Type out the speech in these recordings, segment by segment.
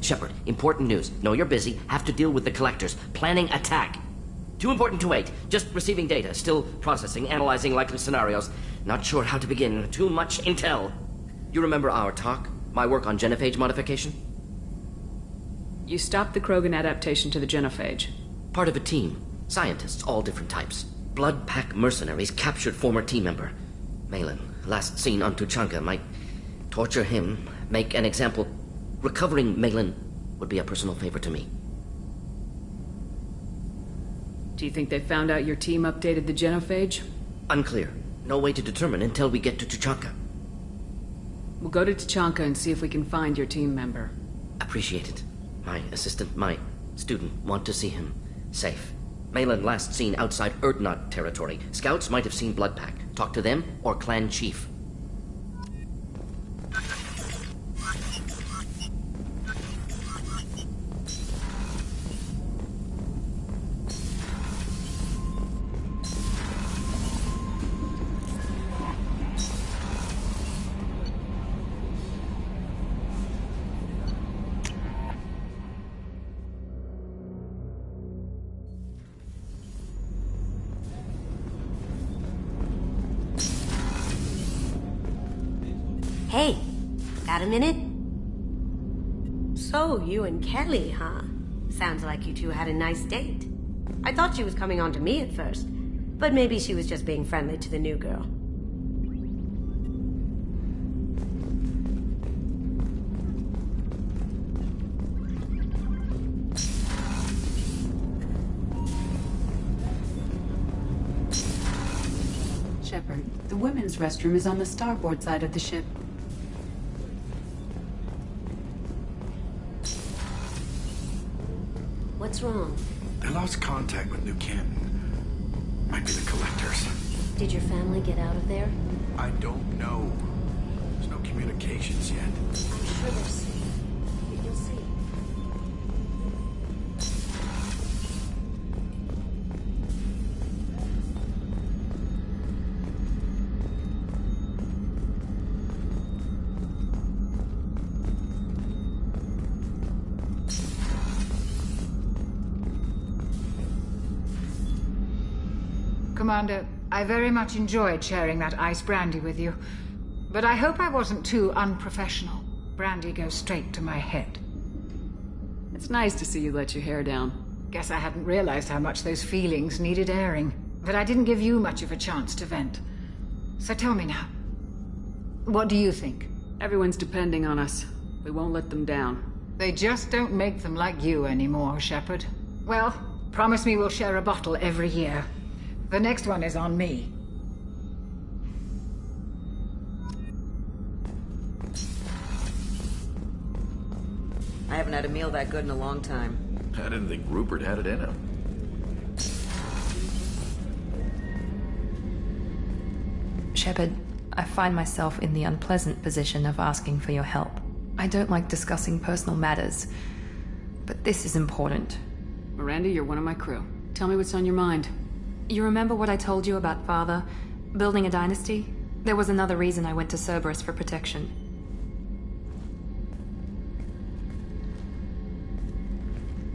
Shepard, important news. Know you're busy. Have to deal with the collectors. Planning attack. Too important to wait. Just receiving data. Still processing, analyzing likely scenarios. Not sure how to begin. Too much intel. You remember our talk? My work on genophage modification? You stopped the Krogan adaptation to the genophage. Part of a team. Scientists, all different types. Blood Pack mercenaries captured former team member. Malin, last seen on Tuchanka, might torture him, make an example. Recovering Malin would be a personal favor to me. Do you think they found out your team updated the genophage? Unclear. No way to determine until we get to Tuchanka. We'll go to Tuchanka and see if we can find your team member. Appreciate it. My assistant, my student, want to see him safe. Malin last seen outside Erdnot territory. Scouts might have seen Bloodpack. Talk to them or clan chief. Hey, got a minute? So, you and Kelly, huh? Sounds like you two had a nice date. I thought she was coming on to me at first, but maybe she was just being friendly to the new girl. Shepard, the women's restroom is on the starboard side of the ship. What's wrong? I lost contact with New Kin. Might be the collectors. Did your family get out of there? I don't know. There's no communications yet. I'm sure they're safe. You'll see. Commander, I very much enjoyed sharing that ice brandy with you. But I hope I wasn't too unprofessional. Brandy goes straight to my head. It's nice to see you let your hair down. Guess I hadn't realized how much those feelings needed airing. But I didn't give you much of a chance to vent. So tell me now, what do you think? Everyone's depending on us. We won't let them down. They just don't make them like you anymore, Shepard. Well, promise me we'll share a bottle every year. The next one is on me. I haven't had a meal that good in a long time. I didn't think Rupert had it in him. Shepard, I find myself in the unpleasant position of asking for your help. I don't like discussing personal matters, but this is important. Miranda, you're one of my crew. Tell me what's on your mind. You remember what I told you about Father? Building a dynasty? There was another reason I went to Cerberus for protection.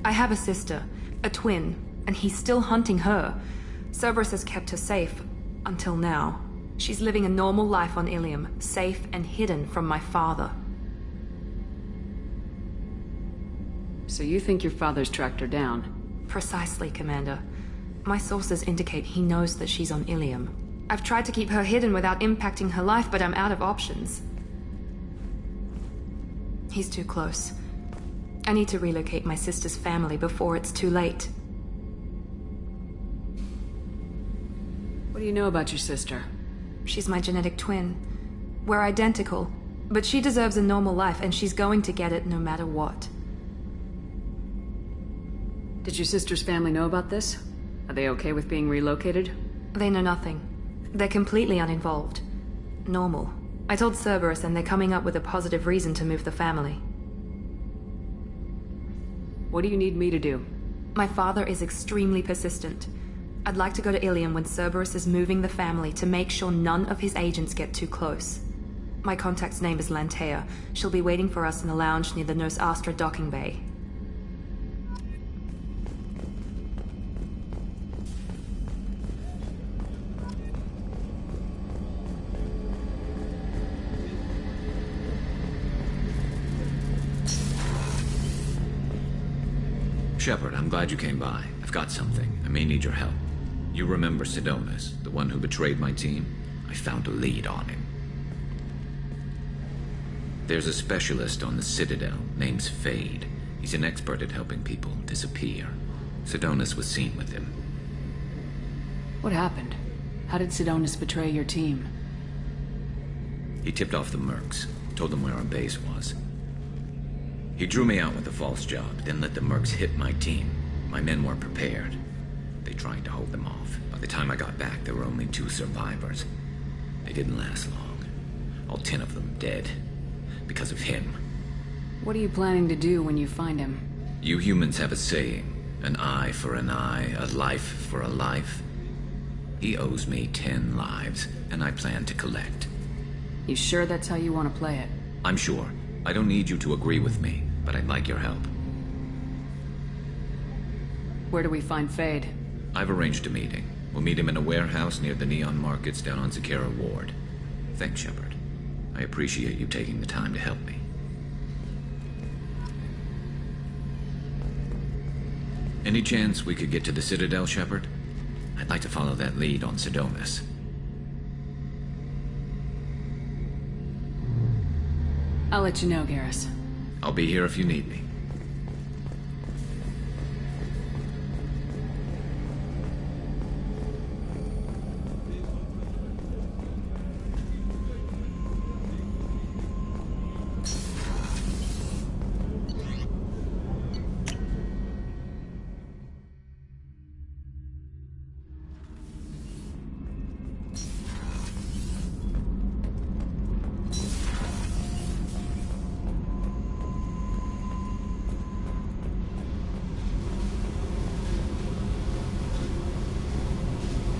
I have a sister, a twin, and he's still hunting her. Cerberus has kept her safe, until now. She's living a normal life on Ilium, safe and hidden from my father. So you think your father's tracked her down? Precisely, Commander. My sources indicate he knows that she's on Ilium. I've tried to keep her hidden without impacting her life, but I'm out of options. He's too close. I need to relocate my sister's family before it's too late. What do you know about your sister? She's my genetic twin. We're identical, but she deserves a normal life, and she's going to get it no matter what. Did your sister's family know about this? Are they okay with being relocated? They know nothing. They're completely uninvolved. Normal. I told Cerberus, and they're coming up with a positive reason to move the family. What do you need me to do? My father is extremely persistent. I'd like to go to Ilium when Cerberus is moving the family to make sure none of his agents get too close. My contact's name is Lantea. She'll be waiting for us in the lounge near the Nos Astra docking bay. Shepard, I'm glad you came by. I've got something. I may need your help. You remember Sidonis, the one who betrayed my team? I found a lead on him. There's a specialist on the Citadel, name's Fade. He's an expert at helping people disappear. Sidonis was seen with him. What happened? How did Sidonis betray your team? He tipped off the mercs, told them where our base was. He drew me out with a false job, then let the mercs hit my team. My men weren't prepared. They tried to hold them off. By the time I got back, there were only 2 survivors. They didn't last long. All 10 of them dead. Because of him. What are you planning to do when you find him? You humans have a saying. An eye for an eye, a life for a life. He owes me 10 lives, and I plan to collect. You sure that's how you want to play it? I'm sure. I don't need you to agree with me, but I'd like your help. Where do we find Fade? I've arranged a meeting. We'll meet him in a warehouse near the Neon Markets down on Zakera Ward. Thanks, Shepard. I appreciate you taking the time to help me. Any chance we could get to the Citadel, Shepard? I'd like to follow that lead on Sidonis. I'll let you know, Garrus. I'll be here if you need me.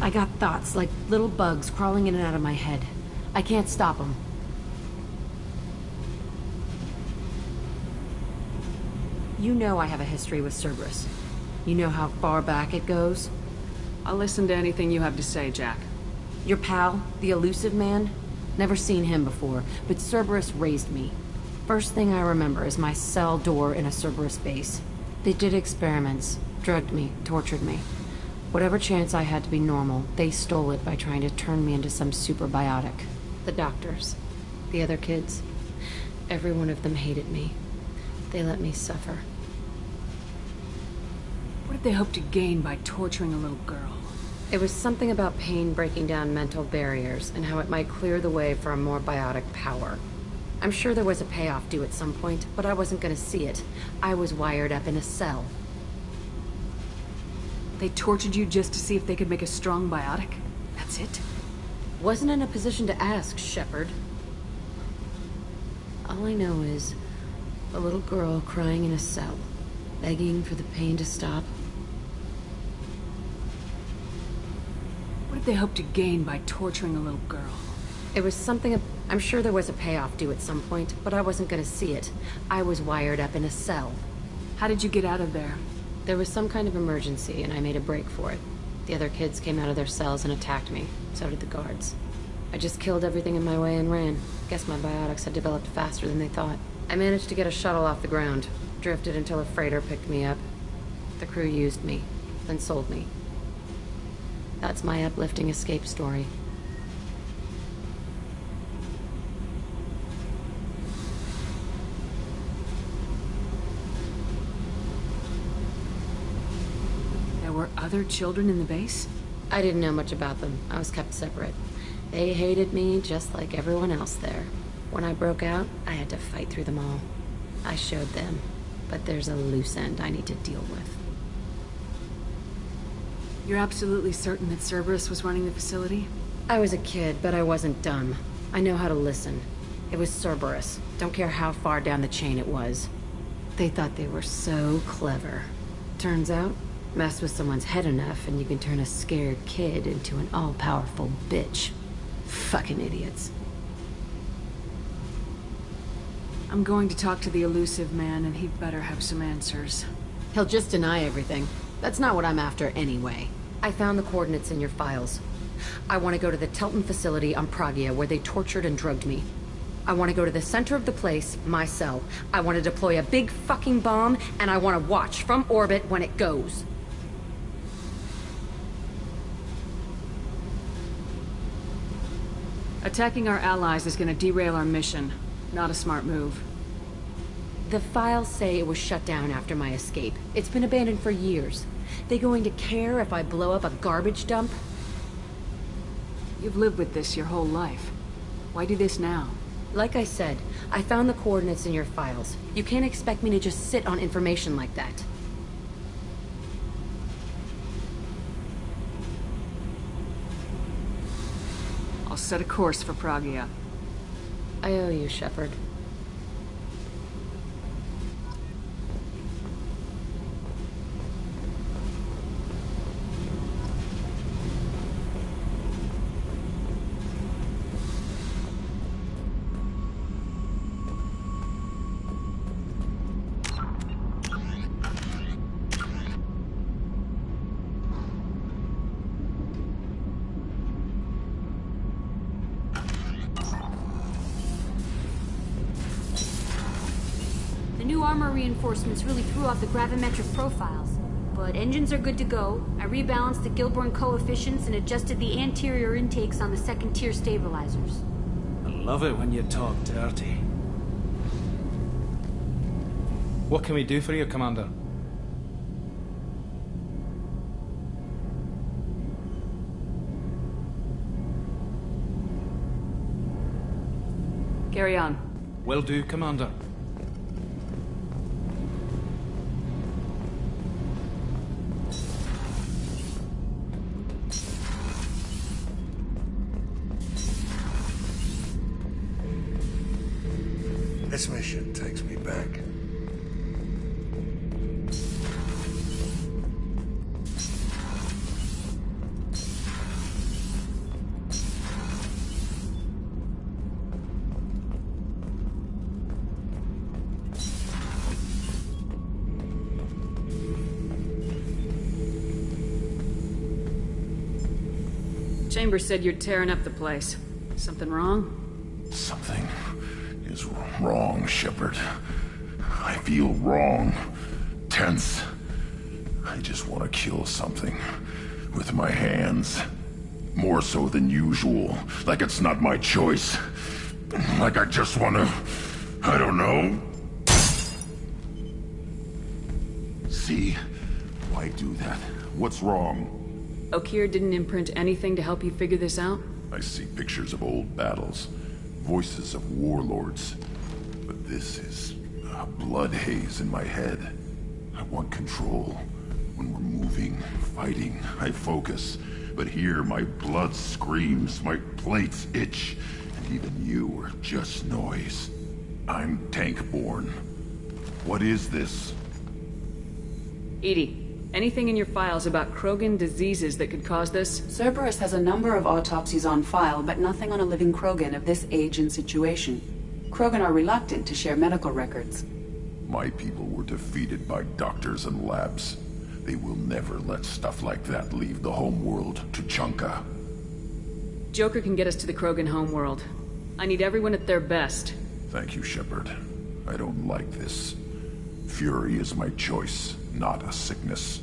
I got thoughts like little bugs crawling in and out of my head. I can't stop them. You know I have a history with Cerberus. You know how far back it goes? I'll listen to anything you have to say, Jack. Your pal, the elusive man? Never seen him before, but Cerberus raised me. First thing I remember is my cell door in a Cerberus base. They did experiments, drugged me, tortured me. Whatever chance I had to be normal, they stole it by trying to turn me into some superbiotic. The doctors, the other kids, every one of them hated me. They let me suffer. What did they hope to gain by torturing a little girl? It was something about pain breaking down mental barriers and how it might clear the way for a more biotic power. I'm sure there was a payoff due at some point, but I wasn't gonna see it. I was wired up in a cell. They tortured you just to see if they could make a strong biotic? That's it? Wasn't in a position to ask, Shepard. All I know is a little girl crying in a cell, begging for the pain to stop. What did they hope to gain by torturing a little girl? It was something... I'm sure there was a payoff due at some point, but I wasn't gonna see it. I was wired up in a cell. How did you get out of there? There was some kind of emergency, and I made a break for it. The other kids came out of their cells and attacked me. So did the guards. I just killed everything in my way and ran. Guess my biotics had developed faster than they thought. I managed to get a shuttle off the ground. Drifted until a freighter picked me up. The crew used me, then sold me. That's my uplifting escape story. There were other children in the base? I didn't know much about them. I was kept separate. They hated me just like everyone else there. When I broke out, I had to fight through them all. I showed them, but there's a loose end I need to deal with. You're absolutely certain that Cerberus was running the facility? I was a kid, but I wasn't dumb. I know how to listen. It was Cerberus. Don't care how far down the chain it was. They thought they were so clever. Turns out, mess with someone's head enough and you can turn a scared kid into an all-powerful bitch. Fucking idiots. I'm going to talk to the elusive man, and he'd better have some answers. He'll just deny everything. That's not what I'm after anyway. I found the coordinates in your files. I want to go to the Telton facility on Pragia where they tortured and drugged me. I want to go to the center of the place, my cell. I want to deploy a big fucking bomb, and I want to watch from orbit when it goes. Attacking our allies is gonna derail our mission. Not a smart move. The files say it was shut down after my escape. It's been abandoned for years. They going to care if I blow up a garbage dump? You've lived with this your whole life. Why do this now? Like I said, I found the coordinates in your files. You can't expect me to just sit on information like that. I'll set a course for Pragia. I owe you, Shepard. Armor reinforcements really threw off the gravimetric profiles. But engines are good to go. I rebalanced the Gilborn coefficients and adjusted the anterior intakes on the second-tier stabilizers. I love it when you talk dirty. What can we do for you, Commander? Carry on. Will do, Commander. This mission takes me back. Chambers said you're tearing up the place. Something wrong? Something is wrong, Shepard. I feel wrong. Tense. I just want to kill something. With my hands. More so than usual. Like it's not my choice. Like I just want to... I don't know. See? Why do that? What's wrong? Okeer didn't imprint anything to help you figure this out? I see pictures of old battles. Voices of warlords. But this is a blood haze in my head. I want control. When we're moving, fighting, I focus. But here my blood screams, my plates itch, and even you are just noise. I'm tank-born. What is this? EDI, anything in your files about Krogan diseases that could cause this? Cerberus has a number of autopsies on file, but nothing on a living Krogan of this age and situation. Krogan are reluctant to share medical records. My people were defeated by doctors and labs. They will never let stuff like that leave the homeworld to Chunka. Joker can get us to the Krogan homeworld. I need everyone at their best. Thank you, Shepard. I don't like this. Fury is my choice, not a sickness.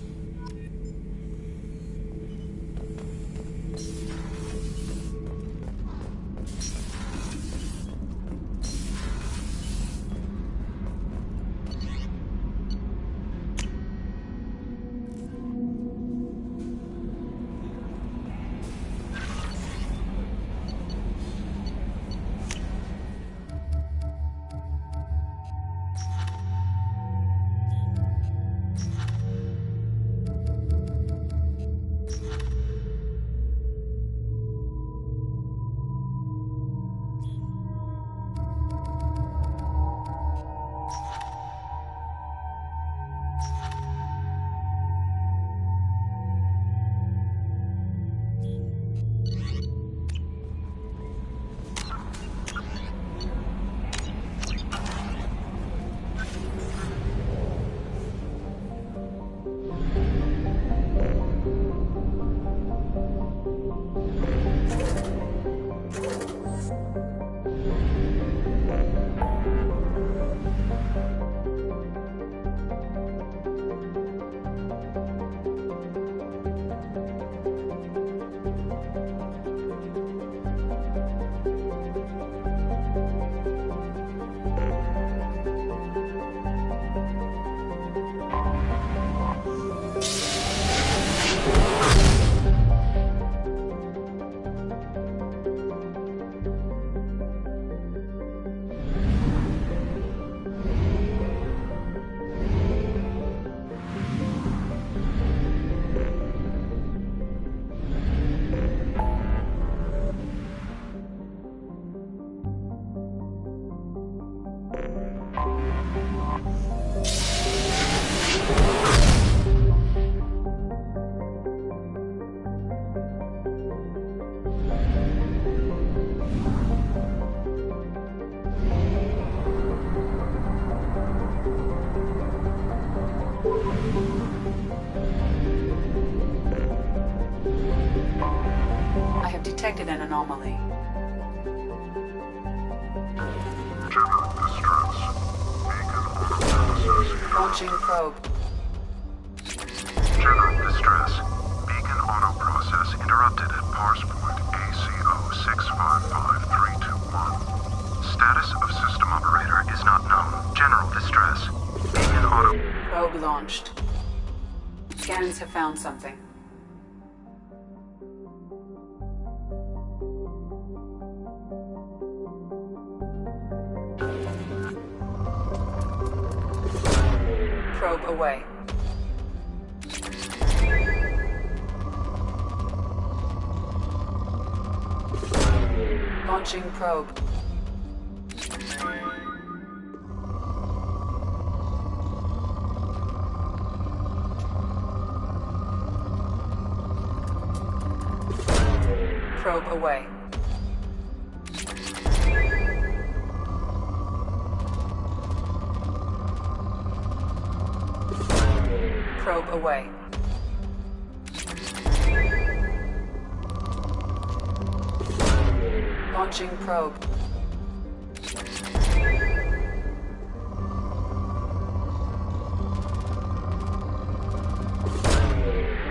I have detected an anomaly. Launching probe. General distress. Beacon auto process interrupted at parse point ACO 655321. Status of system operator is not known. General distress. Beacon auto... Probe launched. Scans have found something. Probe away. Launching probe. Probe away. Probe away. Launching probe.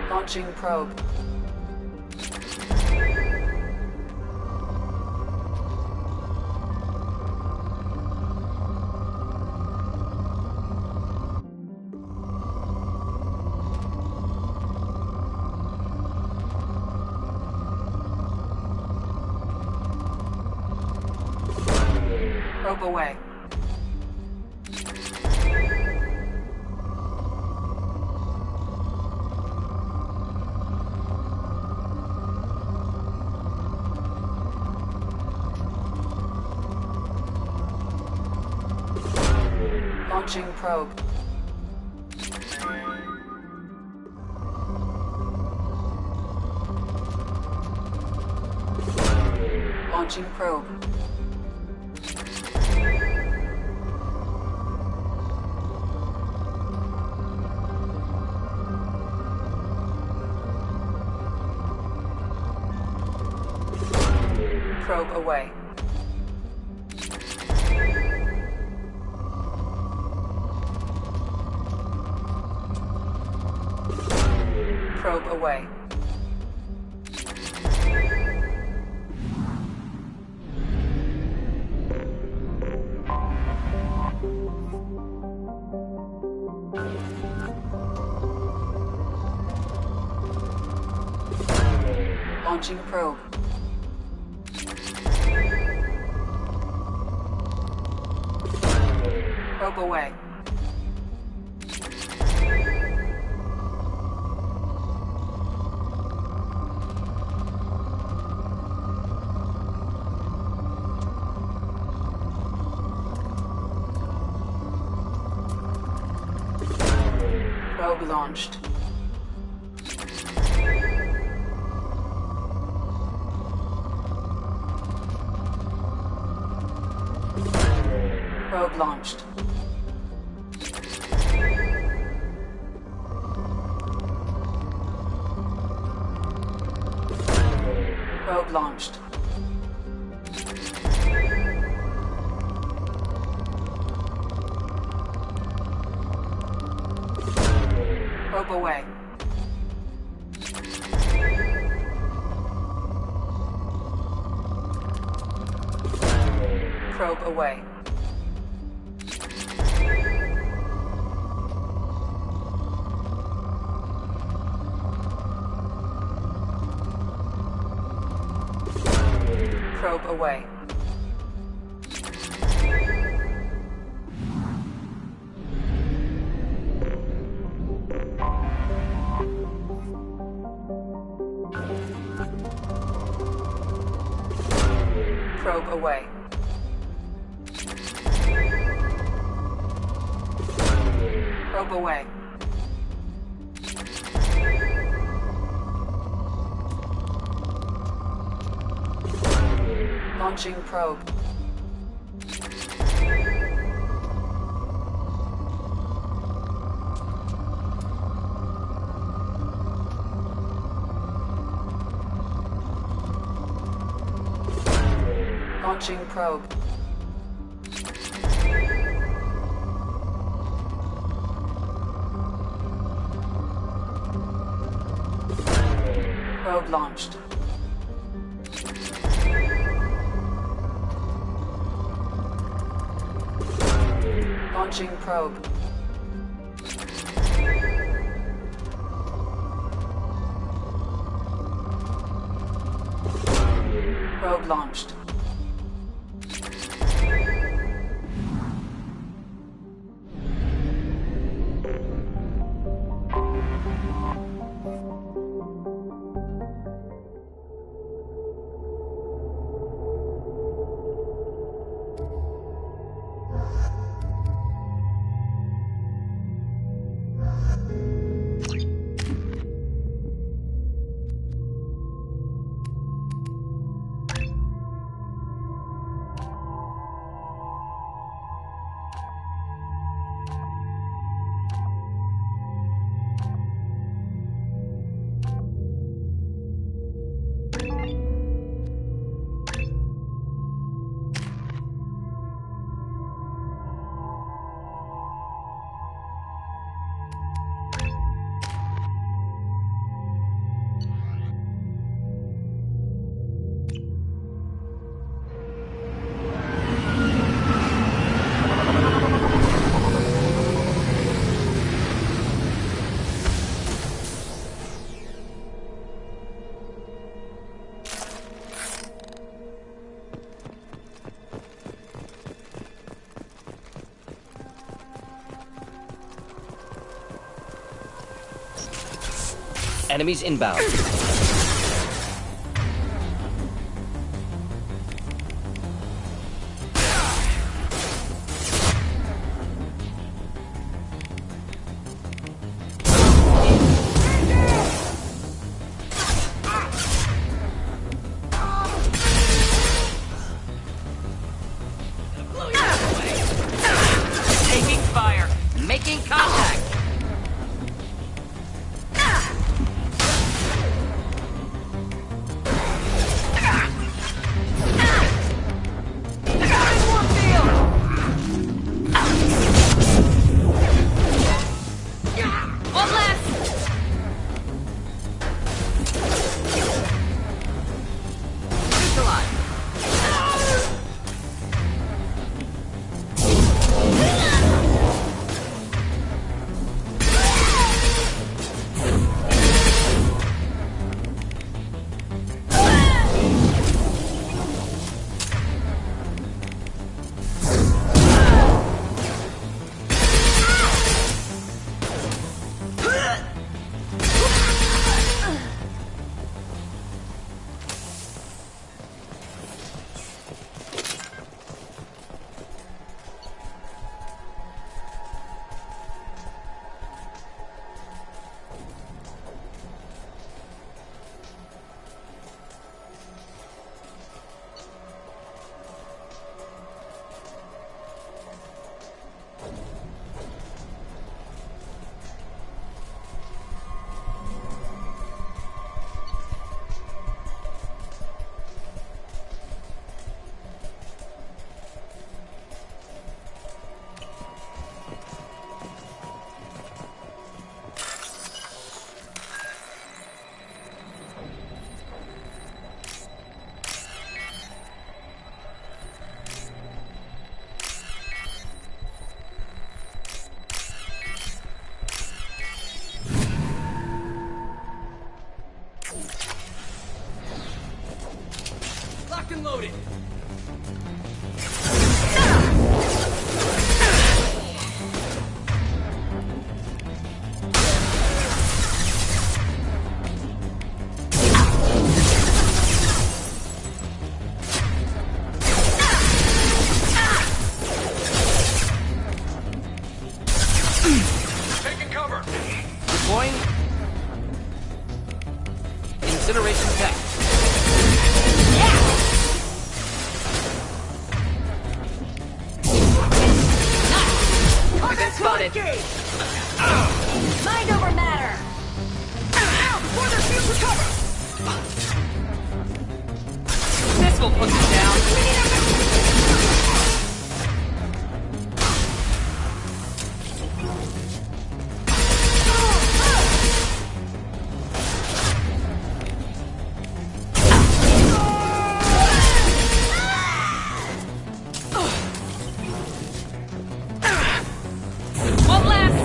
Launching probe. Probe away. Launching probe. Launching probe. Probe away. Probe away. Launching probe. Probe away. Probe launched. Probe launched. Probe launched. Probe away. Probe away. Probe away. Probe away. probe away. Launching probe. Launching probe. Probe launched. Launching probe. Probe launched. Enemies inbound. Taking fire. Making contact. Locked and loaded. Deploying. Incineration tech. Target spotted. Mind over matter! Before their shields recover! This will put them down. One last!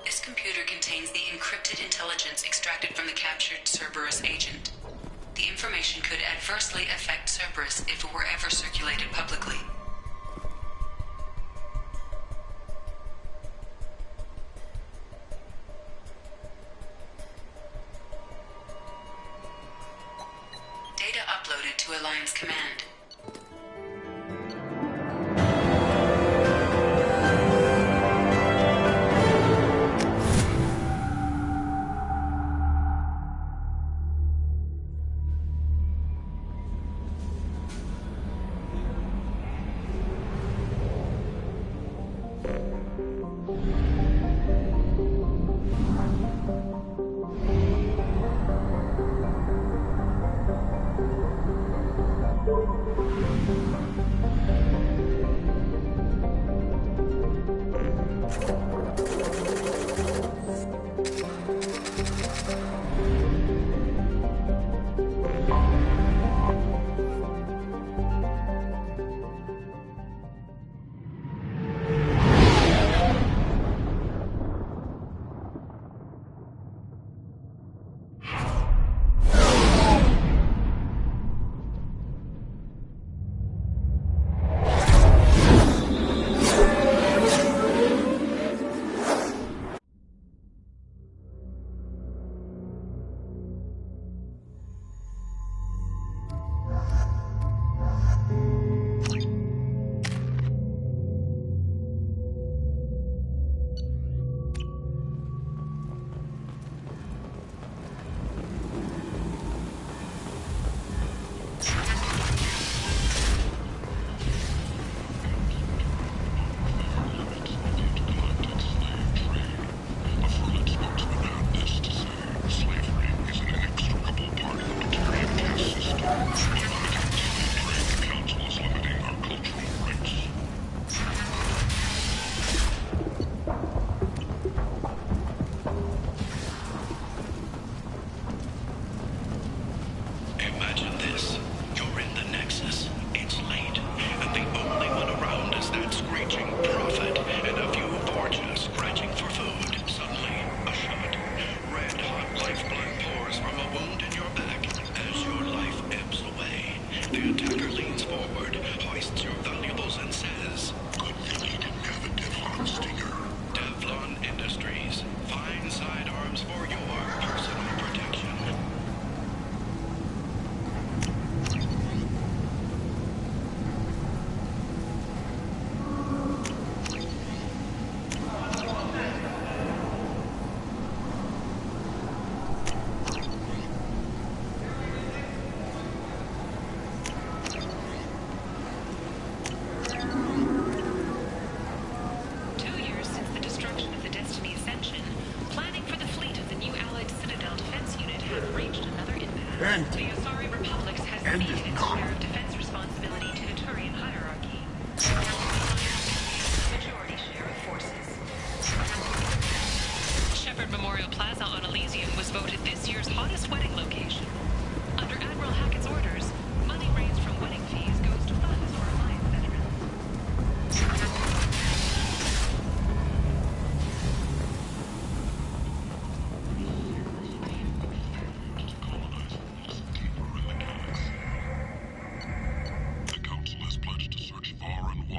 This computer contains the encrypted intelligence extracted from the captured Cerberus agent. The information could adversely affect Cerberus if it were ever circulated publicly. Data uploaded to Alliance Command.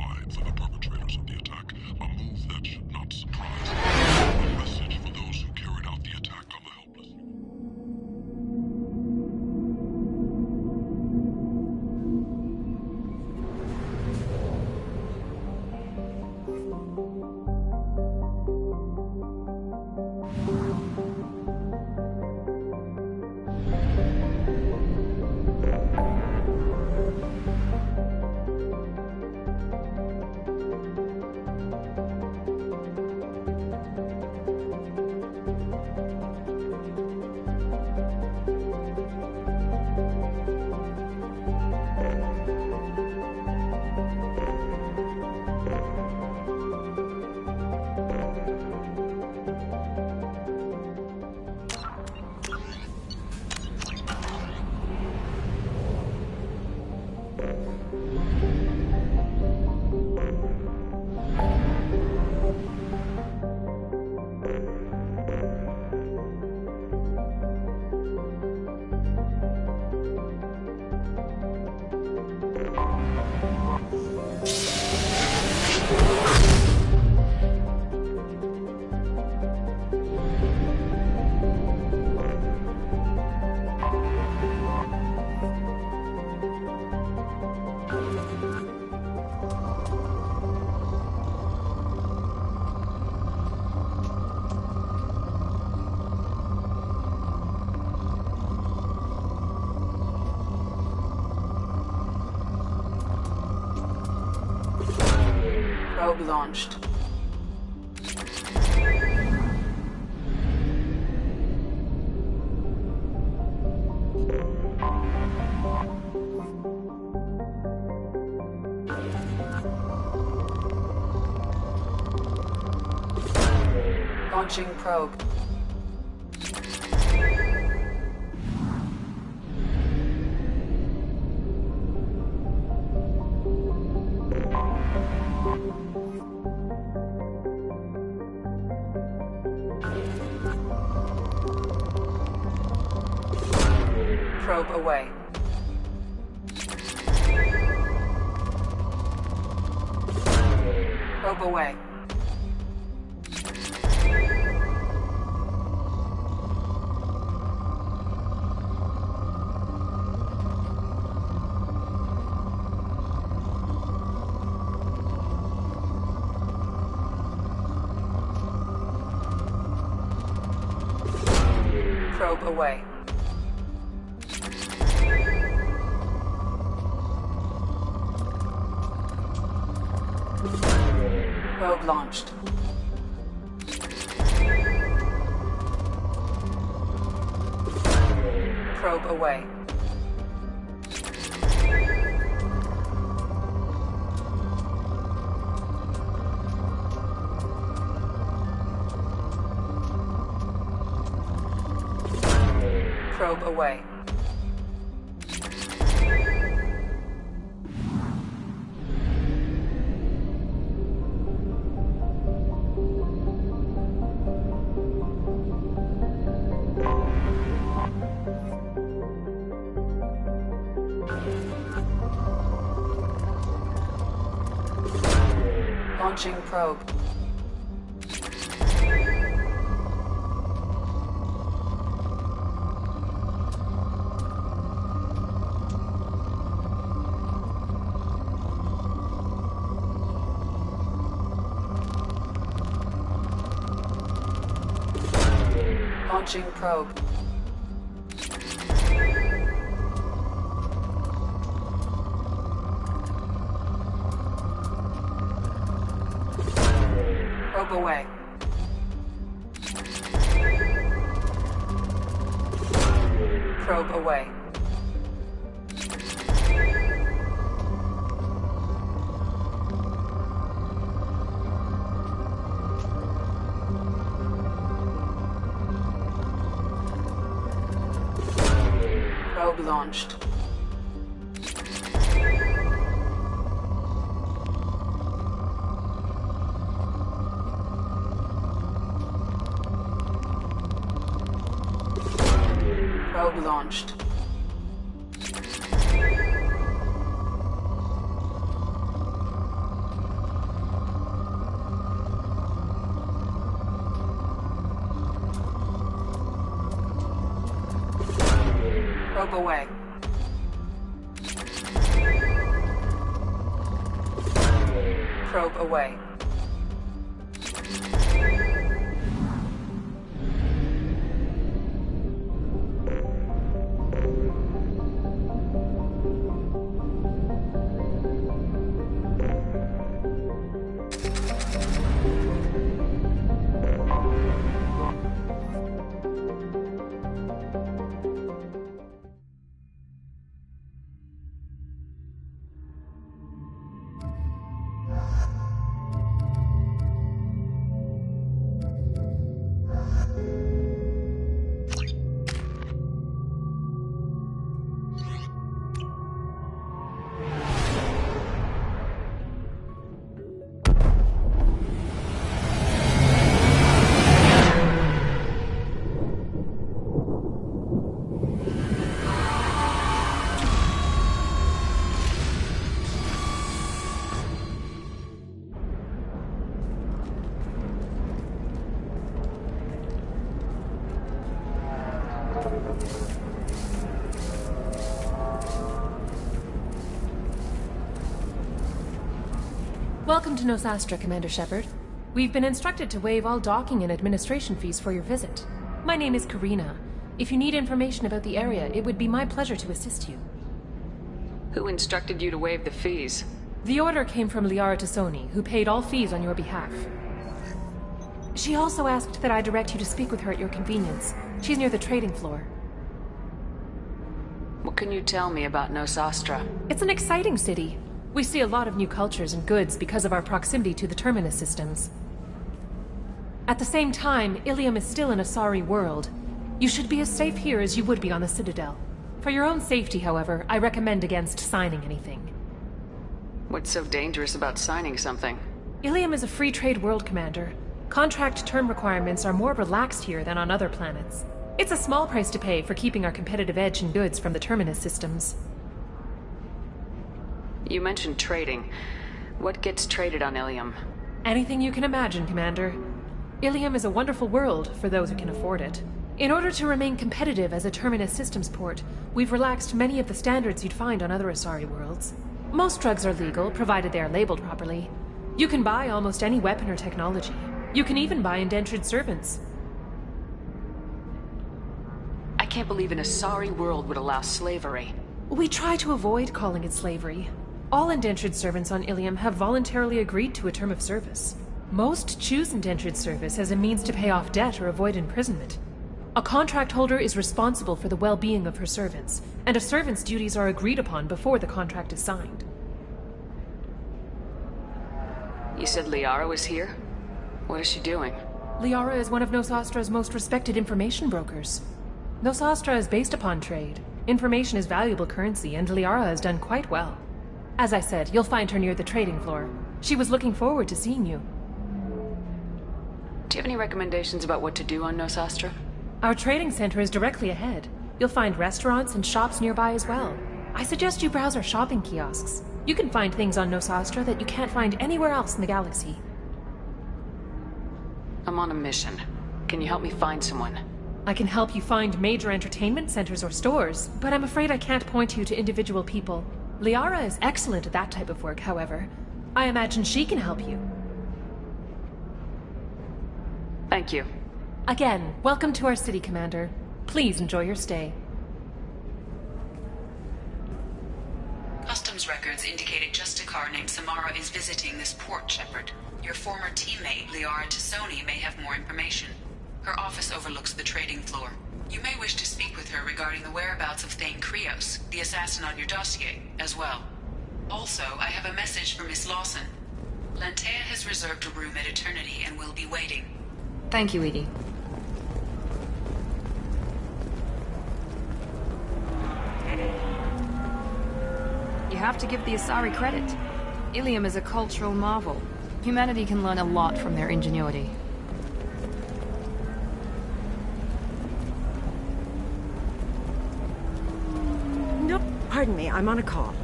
line for the perpetrators of the attack, a move that should not surprise. A message for those who carried out the attack on the helpless. Probe launched. Launching probe. Probe away. Probe away. Probe away. Probe launched. Probe away. Probe away. Launching probe. Launching probe. Probe away. Probe away. Probe launched. Probe launched. Probe away. Probe away. Welcome to Nosastra, Commander Shepard. We've been instructed to waive all docking and administration fees for your visit. My name is Karina. If you need information about the area, it would be my pleasure to assist you. Who instructed you to waive the fees? The order came from Liara Tassoni, who paid all fees on your behalf. She also asked that I direct you to speak with her at your convenience. She's near the trading floor. What can you tell me about Nosastra? It's an exciting city. We see a lot of new cultures and goods because of our proximity to the Terminus systems. At the same time, Ilium is still an Asari world. You should be as safe here as you would be on the Citadel. For your own safety, however, I recommend against signing anything. What's so dangerous about signing something? Ilium is a free trade world, Commander. Contract term requirements are more relaxed here than on other planets. It's a small price to pay for keeping our competitive edge in goods from the Terminus systems. You mentioned trading. What gets traded on Ilium? Anything you can imagine, Commander. Ilium is a wonderful world for those who can afford it. In order to remain competitive as a Terminus systems port, we've relaxed many of the standards you'd find on other Asari worlds. Most drugs are legal, provided they are labeled properly. You can buy almost any weapon or technology. You can even buy indentured servants. I can't believe an Asari world would allow slavery. We try to avoid calling it slavery. All indentured servants on Ilium have voluntarily agreed to a term of service. Most choose indentured service as a means to pay off debt or avoid imprisonment. A contract holder is responsible for the well-being of her servants, and a servant's duties are agreed upon before the contract is signed. You said Liara was here? What is she doing? Liara is one of Nosastra's most respected information brokers. Nosastra is based upon trade. Information is valuable currency, and Liara has done quite well. As I said, you'll find her near the trading floor. She was looking forward to seeing you. Do you have any recommendations about what to do on Nosastra? Our trading center is directly ahead. You'll find restaurants and shops nearby as well. I suggest you browse our shopping kiosks. You can find things on Nosastra that you can't find anywhere else in the galaxy. I'm on a mission. Can you help me find someone? I can help you find major entertainment centers or stores, but I'm afraid I can't point you to individual people. Liara is excellent at that type of work, however. I imagine she can help you. Thank you. Again, welcome to our city, Commander. Please enjoy your stay. Customs records indicate a Justicar named Samara is visiting this port, Shepard. Your former teammate, Liara Tassoni, may have more information. Her office overlooks the trading floor. You may wish to speak with her regarding the whereabouts of Thane Krios, the assassin on your dossier, as well. Also, I have a message for Miss Lawson. Lantea has reserved a room at Eternity and will be waiting. Thank you, Edie. You have to give the Asari credit. Ilium is a cultural marvel. Humanity can learn a lot from their ingenuity. No, pardon me, I'm on a call.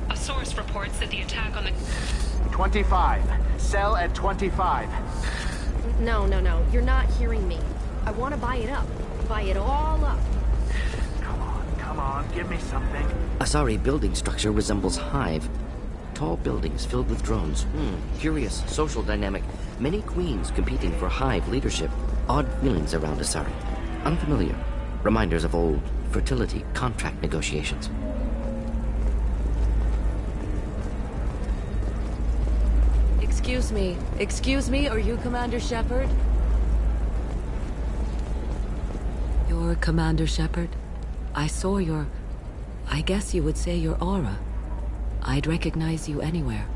A source reports that the attack on the... 25. Cell at 25. No, you're not hearing me. I want to buy it up. Buy it all up. Come on, give me something. Asari building structure resembles hive. Tall buildings filled with drones. Curious social dynamic. Many queens competing for hive leadership. Odd feelings around Asari. Unfamiliar. Reminders of old fertility contract negotiations. Excuse me, are you Commander Shepard? You're Commander Shepard? I saw I guess you would say your aura. I'd recognize you anywhere.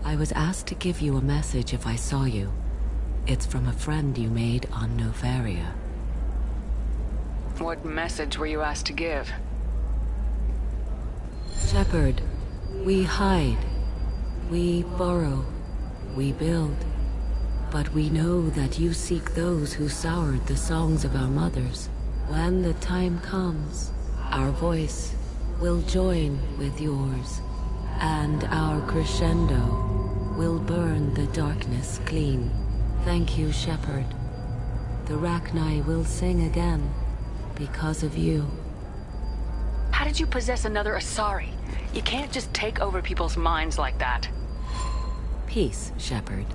I was asked to give you a message if I saw you. It's from a friend you made on Novaria. What message were you asked to give? Shepard, we hide. We borrow. We build. But we know that you seek those who soured the songs of our mothers. When the time comes, our voice will join with yours, and our crescendo will burn the darkness clean. Thank you, Shepard. The Rachni will sing again because of you. How did you possess another Asari? You can't just take over people's minds like that. Peace, Shepard.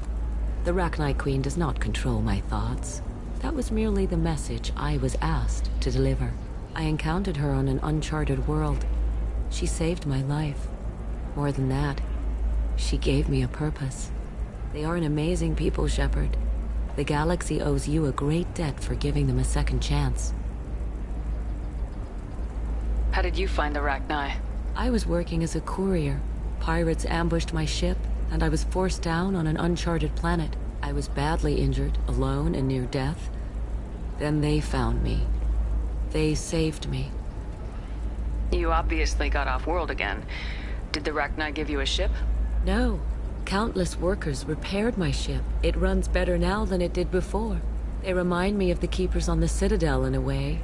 The Rachni Queen does not control my thoughts. That was merely the message I was asked to deliver. I encountered her on an uncharted world. She saved my life. More than that, she gave me a purpose. They are an amazing people, Shepard. The galaxy owes you a great debt for giving them a second chance. How did you find the Rachni? I was working as a courier. Pirates ambushed my ship, and I was forced down on an uncharted planet. I was badly injured, alone and near death. Then they found me. They saved me. You obviously got off-world again. Did the Rachni give you a ship? No. Countless workers repaired my ship. It runs better now than it did before. They remind me of the Keepers on the Citadel in a way.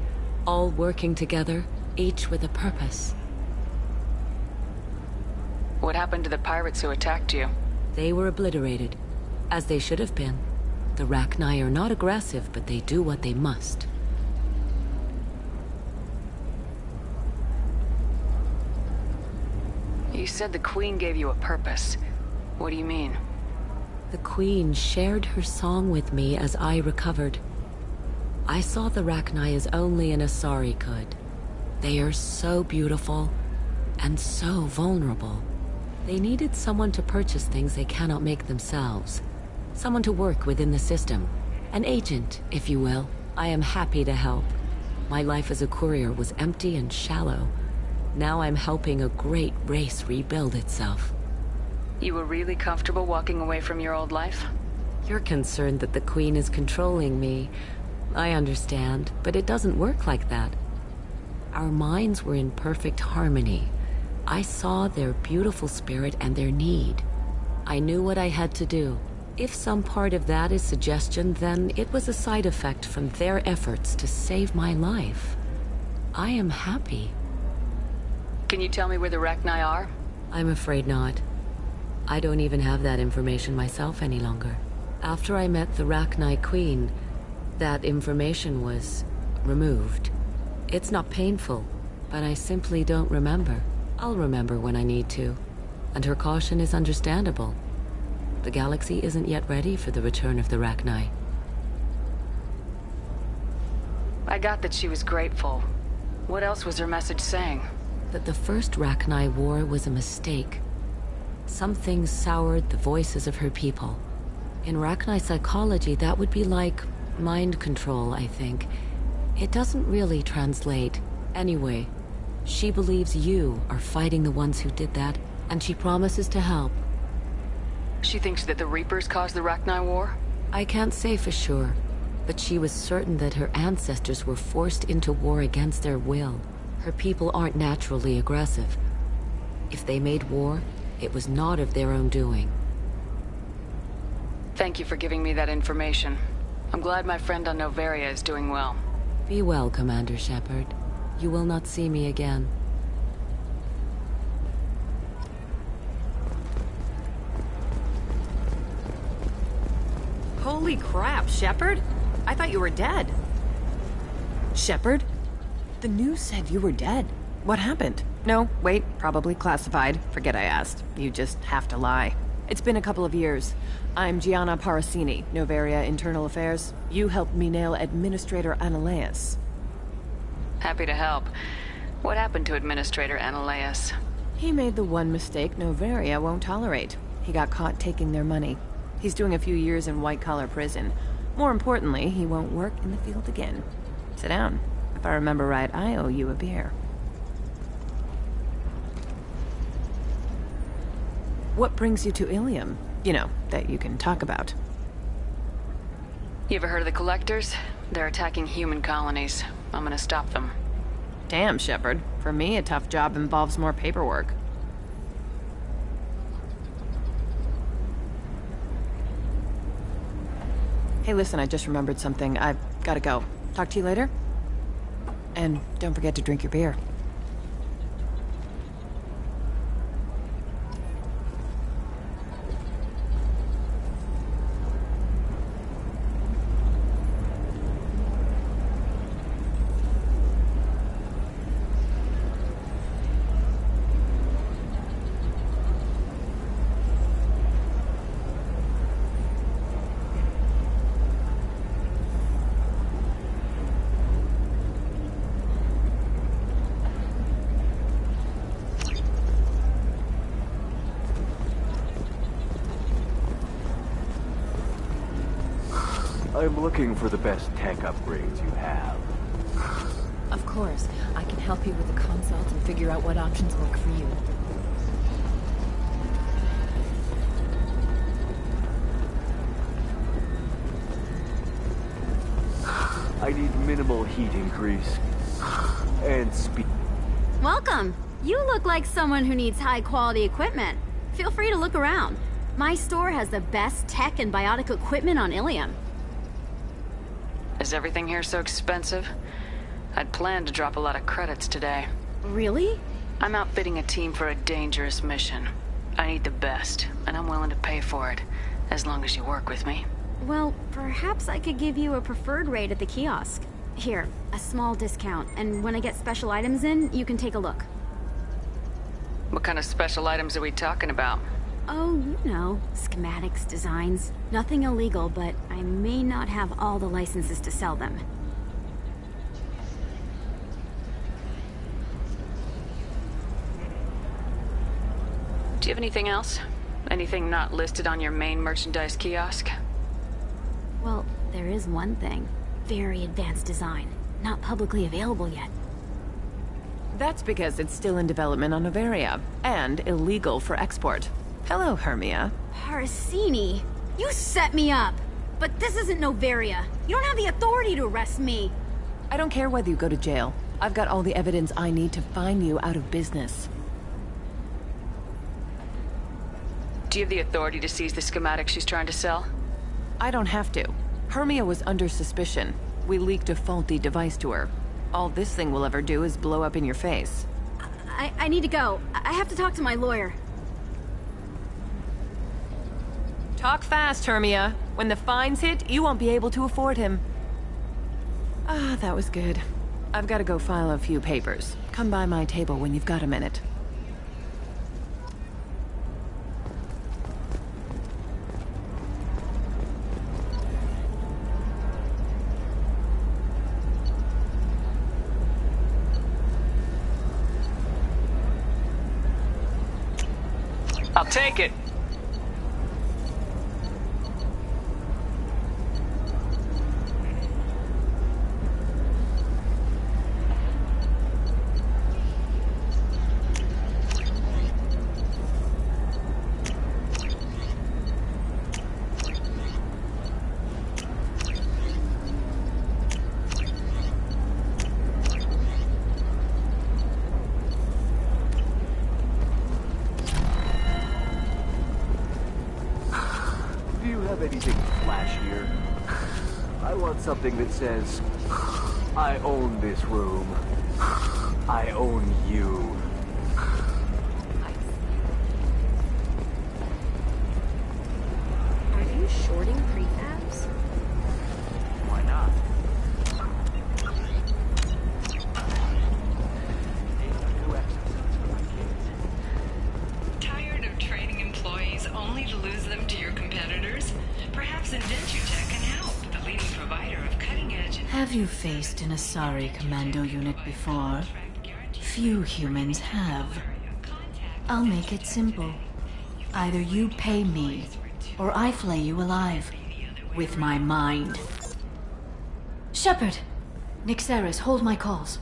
All working together, each with a purpose. What happened to the pirates who attacked you? They were obliterated, as they should have been. The Rachni are not aggressive, but they do what they must. You said the Queen gave you a purpose. What do you mean? The Queen shared her song with me as I recovered. I saw the Rachni as only an Asari could. They are so beautiful and so vulnerable. They needed someone to purchase things they cannot make themselves. Someone to work within the system. An agent, if you will. I am happy to help. My life as a courier was empty and shallow. Now I'm helping a great race rebuild itself. You were really comfortable walking away from your old life? You're concerned that the Queen is controlling me. I understand, but it doesn't work like that. Our minds were in perfect harmony. I saw their beautiful spirit and their need. I knew what I had to do. If some part of that is suggestion, then it was a side effect from their efforts to save my life. I am happy. Can you tell me where the Rachni are? I'm afraid not. I don't even have that information myself any longer. After I met the Rachni Queen, that information was removed. It's not painful, but I simply don't remember. I'll remember when I need to, and her caution is understandable. The galaxy isn't yet ready for the return of the Rachni. I got that she was grateful. What else was her message saying? That the first Rachni war was a mistake. Something soured the voices of her people. In Rachni psychology, that would be like mind control, I think. It doesn't really translate. Anyway, she believes you are fighting the ones who did that, and she promises to help. She thinks that the Reapers caused the Rachni War? I can't say for sure, but she was certain that her ancestors were forced into war against their will. Her people aren't naturally aggressive. If they made war, it was not of their own doing. Thank you for giving me that information. I'm glad my friend on Novaria is doing well. Be well, Commander Shepard. You will not see me again. Holy crap, Shepard? I thought you were dead. Shepard? The news said you were dead. What happened? No, wait, probably classified. Forget I asked. You just have to lie. It's been a couple of years. I'm Gianna Parasini, Novaria Internal Affairs. You helped me nail Administrator Ananias. Happy to help. What happened to Administrator Ananias? He made the one mistake Novaria won't tolerate. He got caught taking their money. He's doing a few years in white-collar prison. More importantly, he won't work in the field again. Sit down. If I remember right, I owe you a beer. What brings you to Ilium? You know, that you can talk about. You ever heard of the Collectors? They're attacking human colonies. I'm gonna stop them. Damn, Shepard. For me, a tough job involves more paperwork. Hey, listen, I just remembered something. I've gotta go. Talk to you later? And don't forget to drink your beer. I'm looking for the best tech upgrades you have. Of course. I can help you with the consult and figure out what options work for you. I need minimal heat increase. And speed. Welcome. You look like someone who needs high-quality equipment. Feel free to look around. My store has the best tech and biotic equipment on Ilium. Is everything here so expensive? I'd planned to drop a lot of credits today. Really? I'm outfitting a team for a dangerous mission. I need the best, and I'm willing to pay for it, as long as you work with me. Well, perhaps I could give you a preferred rate at the kiosk. Here, a small discount, and when I get special items in, you can take a look. What kind of special items are we talking about? Oh, you know, schematics, designs. Nothing illegal, but I may not have all the licenses to sell them. Do you have anything else? Anything not listed on your main merchandise kiosk? Well, there is one thing. Very advanced design. Not publicly available yet. That's because it's still in development on Novaria, and illegal for export. Hello, Hermia. Parasini, you set me up! But this isn't Novaria. You don't have the authority to arrest me. I don't care whether you go to jail. I've got all the evidence I need to find you out of business. Do you have the authority to seize the schematics she's trying to sell? I don't have to. Hermia was under suspicion. We leaked a faulty device to her. All this thing will ever do is blow up in your face. I need to go. I have to talk to my lawyer. Talk fast, Hermia. When the fines hit, you won't be able to afford him. Ah, that was good. I've got to go file a few papers. Come by my table when you've got a minute. I'll take it. Anything flashier? I want something that says, I own this room. I own you. Are you shorting prefabs? you faced an Asari commando unit before? Few humans have. I'll make it simple. Either you pay me, or I flay you alive. With my mind. Shepard! Nixeris, hold my calls.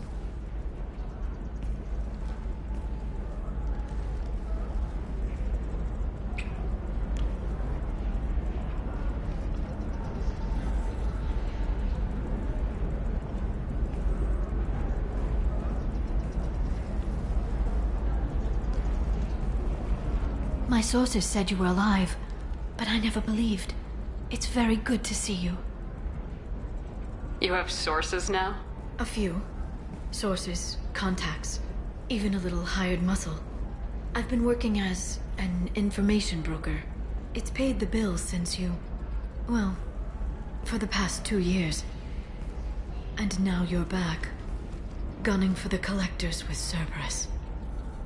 My sources said you were alive, but I never believed. It's very good to see you. You have sources now? A few. Sources, contacts, even a little hired muscle. I've been working as an information broker. It's paid the bills since you... well, for the past 2 years. And now you're back, gunning for the collectors with Cerberus.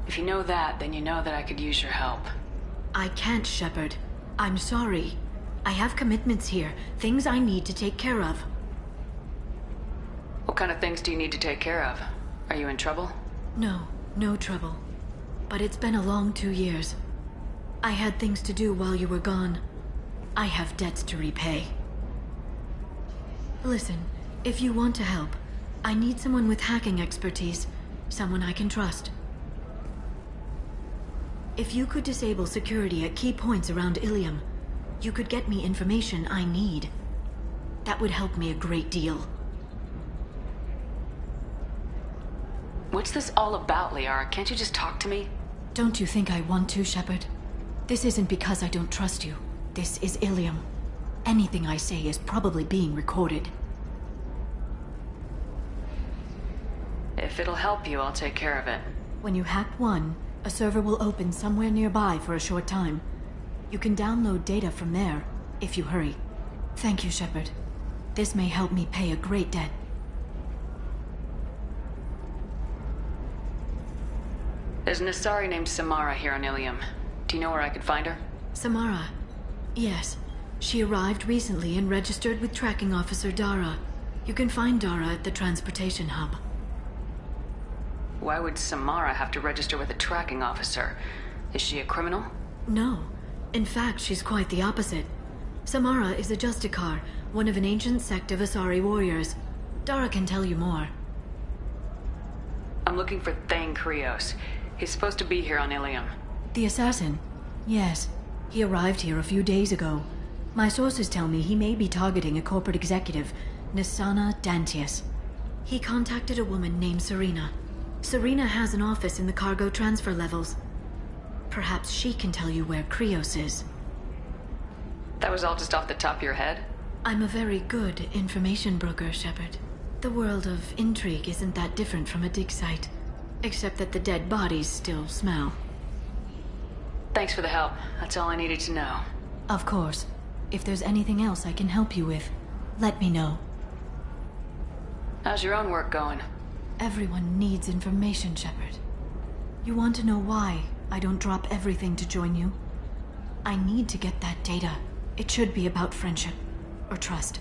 If you know that, then you know that I could use your help. I can't, Shepard. I'm sorry. I have commitments here, things I need to take care of. What kind of things do you need to take care of? Are you in trouble? No, no trouble. But it's been a long 2 years. I had things to do while you were gone. I have debts to repay. Listen, if you want to help, I need someone with hacking expertise. Someone I can trust. If you could disable security at key points around Ilium, you could get me information I need. That would help me a great deal. What's this all about, Liara? Can't you just talk to me? Don't you think I want to, Shepard? This isn't because I don't trust you. This is Ilium. Anything I say is probably being recorded. If it'll help you, I'll take care of it. When you hack one, a server will open somewhere nearby for a short time. You can download data from there, if you hurry. Thank you, Shepard. This may help me pay a great debt. There's an Asari named Samara here on Ilium. Do you know where I could find her? Samara? Yes. She arrived recently and registered with Tracking Officer Dara. You can find Dara at the transportation hub. Why would Samara have to register with a tracking officer? Is she a criminal? No. In fact, she's quite the opposite. Samara is a Justicar, one of an ancient sect of Asari warriors. Dara can tell you more. I'm looking for Thane Krios. He's supposed to be here on Ilium. The assassin? Yes. He arrived here a few days ago. My sources tell me he may be targeting a corporate executive, Nisana Dantius. He contacted a woman named Serena. Serena has an office in the cargo transfer levels. Perhaps she can tell you where Krios is. That was all just off the top of your head? I'm a very good information broker, Shepard. The world of intrigue isn't that different from a dig site, except that the dead bodies still smell. Thanks for the help. That's all I needed to know. Of course. If there's anything else I can help you with, let me know. How's your own work going? Everyone needs information, Shepard. You want to know why I don't drop everything to join you? I need to get that data. It should be about friendship, or trust.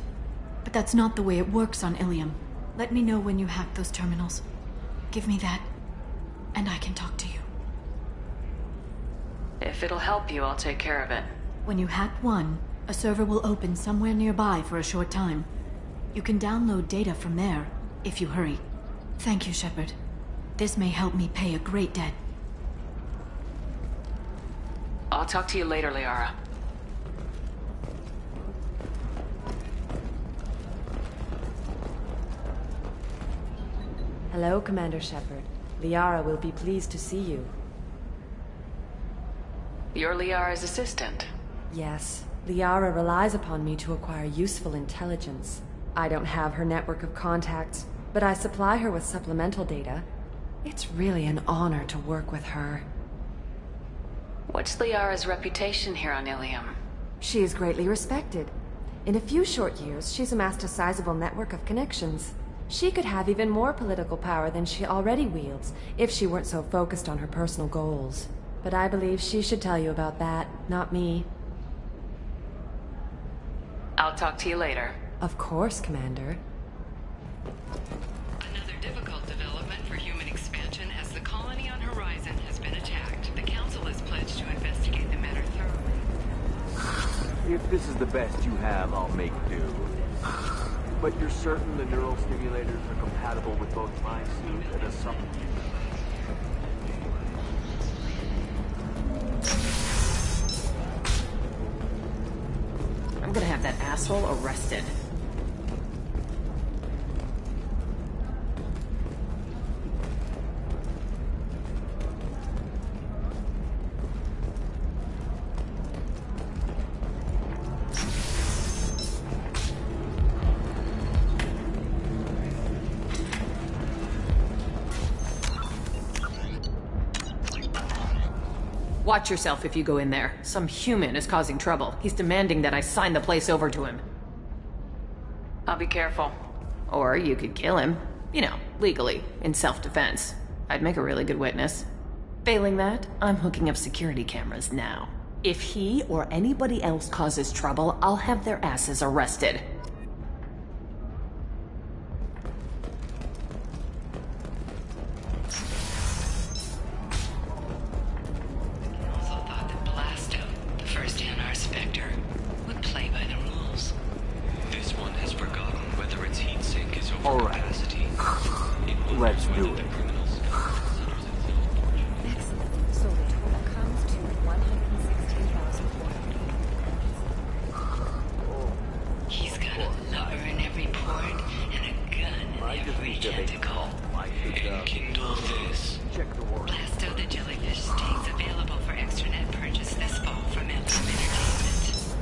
But that's not the way it works on Ilium. Let me know when you hack those terminals. Give me that, and I can talk to you. If it'll help you, I'll take care of it. When you hack one, a server will open somewhere nearby for a short time. You can download data from there, if you hurry. Thank you, Shepard. This may help me pay a great debt. I'll talk to you later, Liara. Hello, Commander Shepard. Liara will be pleased to see you. You're Liara's assistant? Yes. Liara relies upon me to acquire useful intelligence. I don't have her network of contacts, but I supply her with supplemental data. It's really an honor to work with her. What's Liara's reputation here on Ilium? She is greatly respected. In a few short years, she's amassed a sizable network of connections. She could have even more political power than she already wields, if she weren't so focused on her personal goals. But I believe she should tell you about that, not me. I'll talk to you later. Of course, Commander. Another difficult development for human expansion as the colony on Horizon has been attacked. The Council has pledged to investigate the matter thoroughly. If this is the best you have, I'll make do. But you're certain the neural stimulators are compatible with both my suit and a supplement? I'm gonna have that asshole arrested. Watch yourself if you go in there. Some human is causing trouble. He's demanding that I sign the place over to him. I'll be careful. Or you could kill him. You know, legally, in self-defense. I'd make a really good witness. Failing that, I'm hooking up security cameras now. If he or anybody else causes trouble, I'll have their asses arrested. Let's do it. Excellent. So the total comes to 116,400. He's got a lover in every port and a gun in every tentacle. And kindle this. Blasto the jellyfish stays available for extranet purchase this fall from Ellium Entertainment.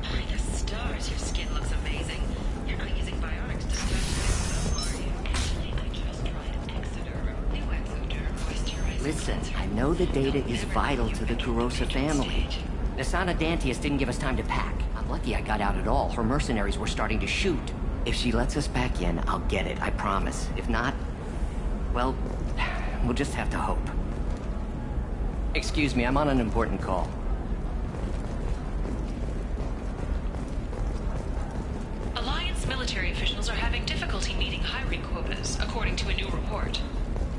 By the stars, your skin looks amazing. You're not using biotics to touch this, are you? Actually, I just tried Exoderm. New Exoderm moisturizing. Listen, I know the data is vital to the Kurosa family. Asana Dantius didn't give us time to pack. I'm lucky I got out at all. Her mercenaries were starting to shoot. If she lets us back in, I'll get it, I promise. If not, well, we'll just have to hope. Excuse me, I'm on an important call. Alliance military officials are having difficulty meeting hiring quotas, according to a new report.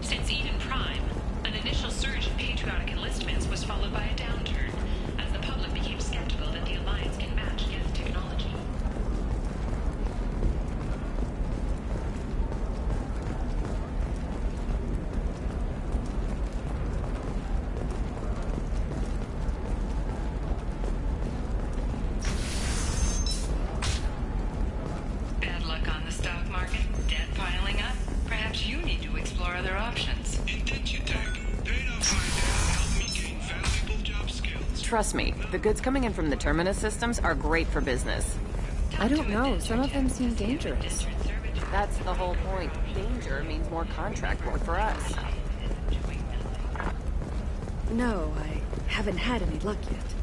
Since Eden Prime, an initial surge in patriotic enlistments was followed by a downturn, as the public became skeptical that the Alliance can match Geth technology. Bad luck on the stock market, debt piling up. Perhaps you need to explore other options. Trust me, the goods coming in from the Terminus systems are great for business. I don't know. Some of them seem dangerous. That's the whole point. Danger means more contract work for us. No, I haven't had any luck yet.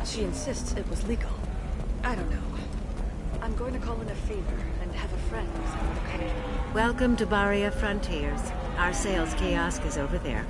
She insists it was legal. I don't know. I'm going to call in a favor and have a friend who's out of the country. Welcome to Baria Frontiers. Our sales kiosk is over there.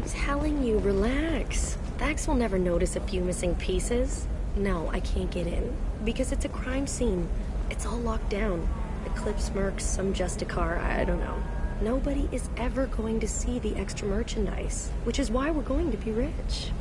Telling you, relax. Vax will never notice a few missing pieces. No, I can't get in. Because it's a crime scene. It's all locked down. Eclipse mercs, some Justicar, I don't know. Nobody is ever going to see the extra merchandise. Which is why we're going to be rich.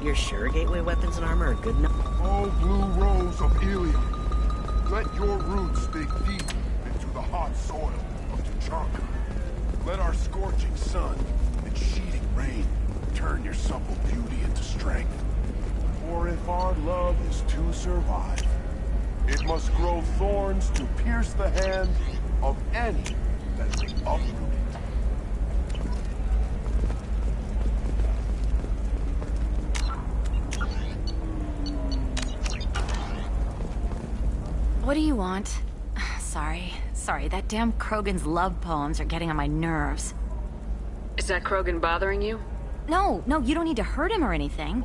You're sure gateway weapons and armor are good enough? Oh, blue rose of Ilium, let your roots dig deep into the hot soil of Tuchanka. Let our scorching sun and sheeting rain turn your supple beauty into strength. For if our love is to survive, it must grow thorns to pierce the hand of any that may uproot it. What do you want? Sorry, that damn Krogan's love poems are getting on my nerves. Is that Krogan bothering you? No, you don't need to hurt him or anything.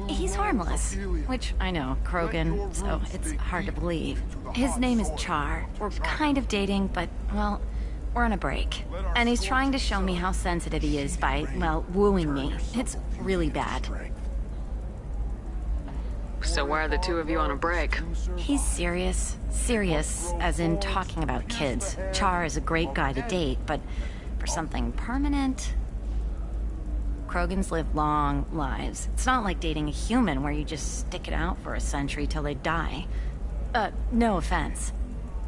He's harmless. Which, I know, Krogan, so it's hard to believe. His name is Char. We're kind of dating, but, well, we're on a break. And he's trying to show me how sensitive he is by, well, wooing me. It's really bad. So why are the two of you on a break? He's serious. Serious, as in talking about kids. Char is a great guy to date, but for something permanent... Krogans live long lives. It's not like dating a human where you just stick it out for a century till they die. No offense.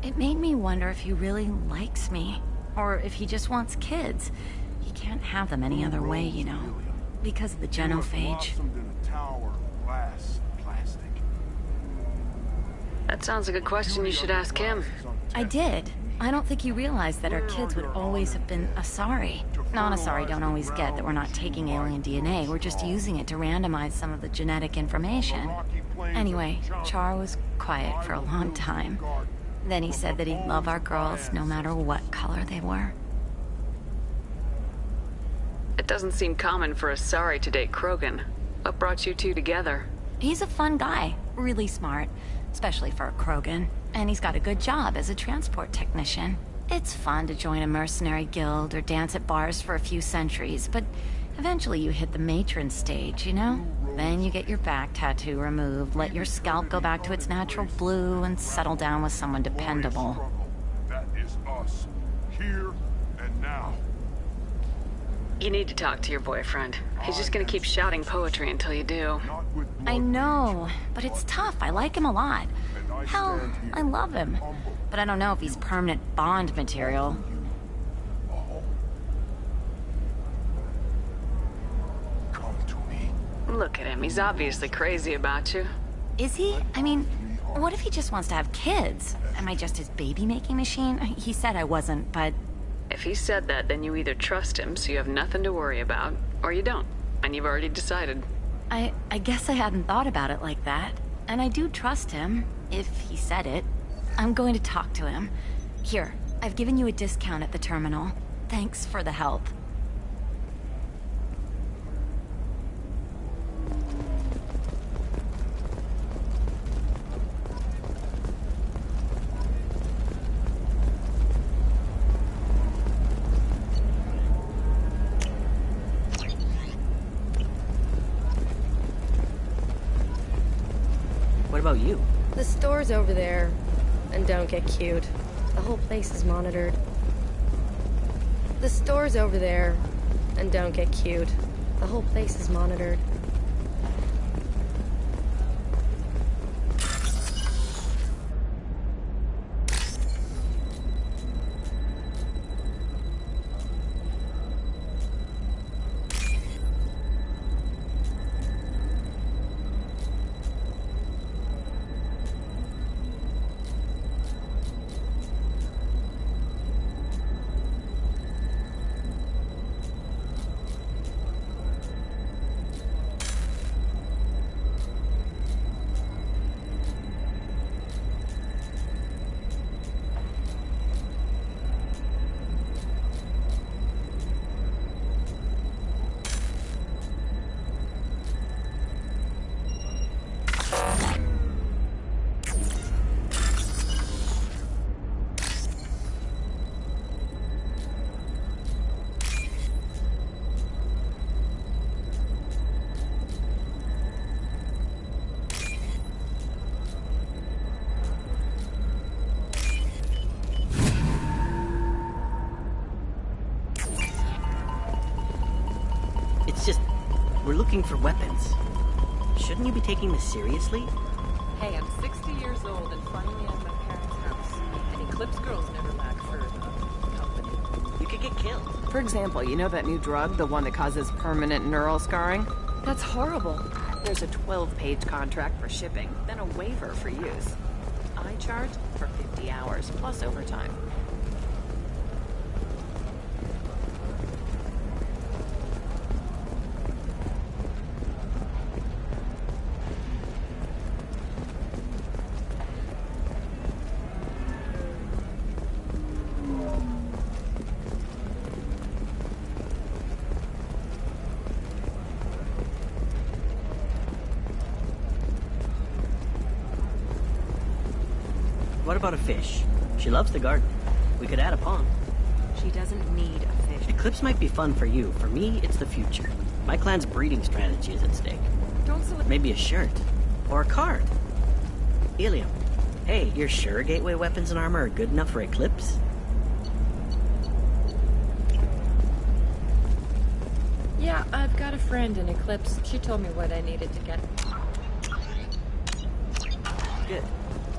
It made me wonder if he really likes me. Or if he just wants kids. He can't have them any other way, you know. Because of the genophage. That sounds like a question you should ask him. I did. I don't think he realized that our kids would always have been Asari. Non-Asari don't always get that we're not taking alien DNA, we're just using it to randomize some of the genetic information. Anyway, Char was quiet for a long time. Then he said that he'd love our girls no matter what color they were. It doesn't seem common for Asari to date Krogan. What brought you two together? He's a fun guy, really smart, especially for a Krogan. And he's got a good job as a transport technician. It's fun to join a mercenary guild or dance at bars for a few centuries, but eventually you hit the matron stage, you know? Then you get your back tattoo removed, let your scalp go back to its natural blue, and settle down with someone dependable. That is us, here and now. You need to talk to your boyfriend. He's just gonna keep shouting poetry until you do. I know, but it's tough. I like him a lot. Hell, I love him. But I don't know if he's permanent Bond material. Look at him. He's obviously crazy about you. Is he? I mean, what if he just wants to have kids? Am I just his baby-making machine? He said I wasn't, but... If he said that, then you either trust him so you have nothing to worry about, or you don't, and you've already decided. I guess I hadn't thought about it like that. And I do trust him, if he said it. I'm going to talk to him. Here, I've given you a discount at the terminal. Thanks for the help. What about you? The store's over there. And don't get cute. The whole place is monitored. The store's over there. And don't get cute. The whole place is monitored. We're looking for weapons. Shouldn't you be taking this seriously? Hey, I'm 60 years old and finally at my parents' house. And Eclipse girls never lack for company. You could get killed. For example, you know that new drug, the one that causes permanent neural scarring? That's horrible. There's a 12-page contract for shipping, then a waiver for use. I charge for 50 hours, plus overtime. What about a fish? She loves the garden. We could add a pond. She doesn't need a fish. Eclipse might be fun for you. For me, it's the future. My clan's breeding strategy is at stake. Maybe a shirt. Or a card. Ilium. Hey, you're sure gateway weapons and armor are good enough for Eclipse? Yeah, I've got a friend in Eclipse. She told me what I needed to get. Good.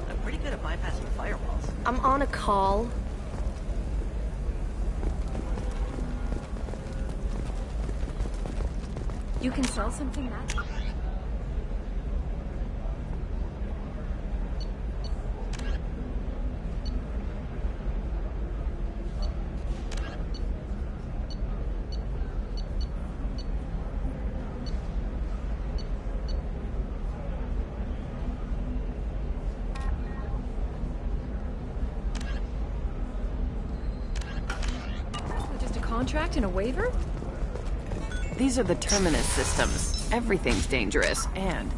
I'm pretty good at bypassing firewalls. I'm on a call. You can sell something that... Just a contract and a waiver? These are the terminus systems. Everything's dangerous, and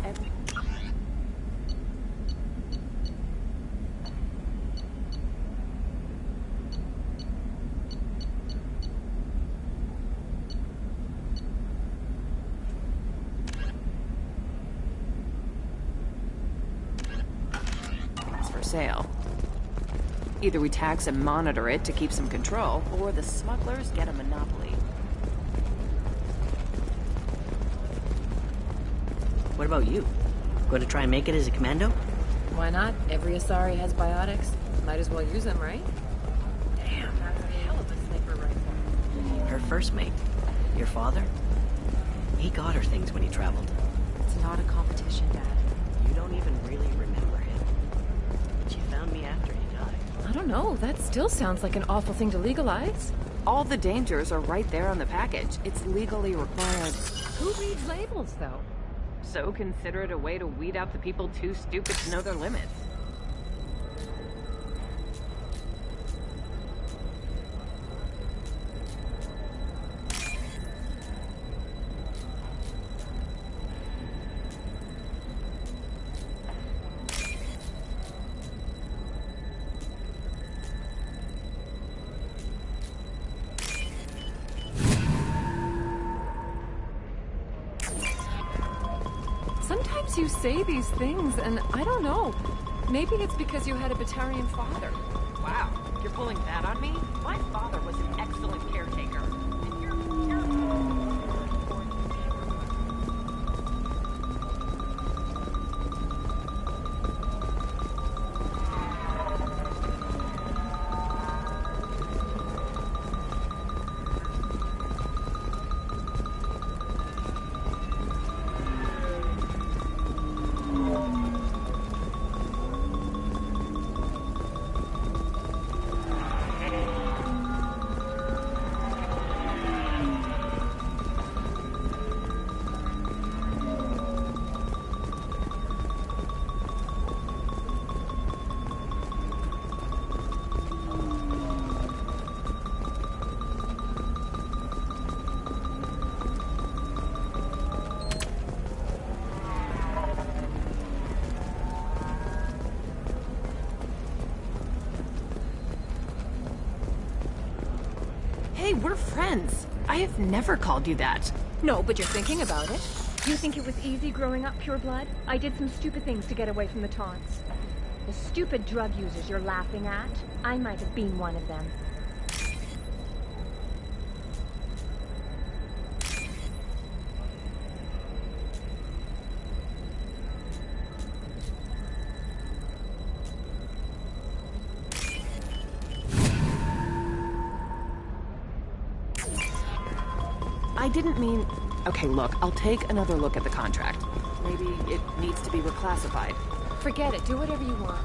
it's for sale. Either we tax and monitor it to keep some control, or the smugglers get a monopoly. What about you? Going to try and make it as a commando? Why not? Every Asari has biotics. Might as well use them, right? Damn, that's a hell of a sniper rifle. Her first mate. Your father? He got her things when he traveled. It's not a competition, Dad. You don't even really remember him. But you found me after he died. I don't know. That still sounds like an awful thing to legalize. All the dangers are right there on the package. It's legally required. Who reads labels, though? So consider it a way to weed out the people too stupid to know their limits. Sometimes you say these things, and I don't know. Maybe it's because you had a Batarian father. Wow, you're pulling that on me? My father was an excellent caretaker. And you're... Hey, we're friends. I have never called you that. No, but you're thinking about it. You think it was easy growing up pure blood? I did some stupid things to get away from the taunts. The stupid drug users you're laughing at, I might have been one of them. I didn't mean... Okay, look, I'll take another look at the contract. Maybe it needs to be reclassified. Forget it. Do whatever you want.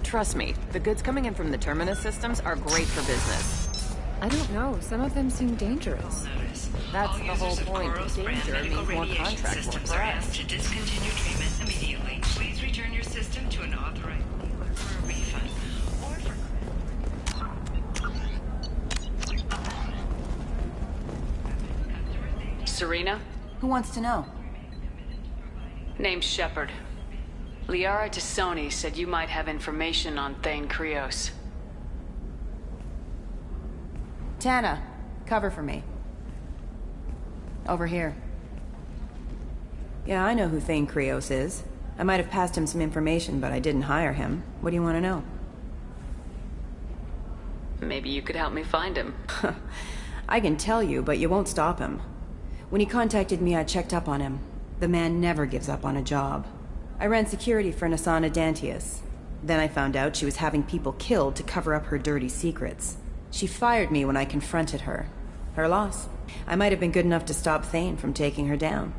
Trust me, the goods coming in from the Terminus systems are great for business. I don't know. Some of them seem dangerous. That's the whole point. Danger means more contract work for us. To discontinue treatment immediately. Please return your system to an authorized dealer for a refund or for... Serena? Who wants to know? Name's Shepard. Liara Tassoni said you might have information on Thane Krios. Tana, cover for me. Over here. Yeah, I know who Thane Krios is. I might have passed him some information, but I didn't hire him. What do you want to know? Maybe you could help me find him. I can tell you, but you won't stop him. When he contacted me, I checked up on him. The man never gives up on a job. I ran security for Nasana Dantius. Then I found out she was having people killed to cover up her dirty secrets. She fired me when I confronted her. Her loss. I might have been good enough to stop Thane from taking her down.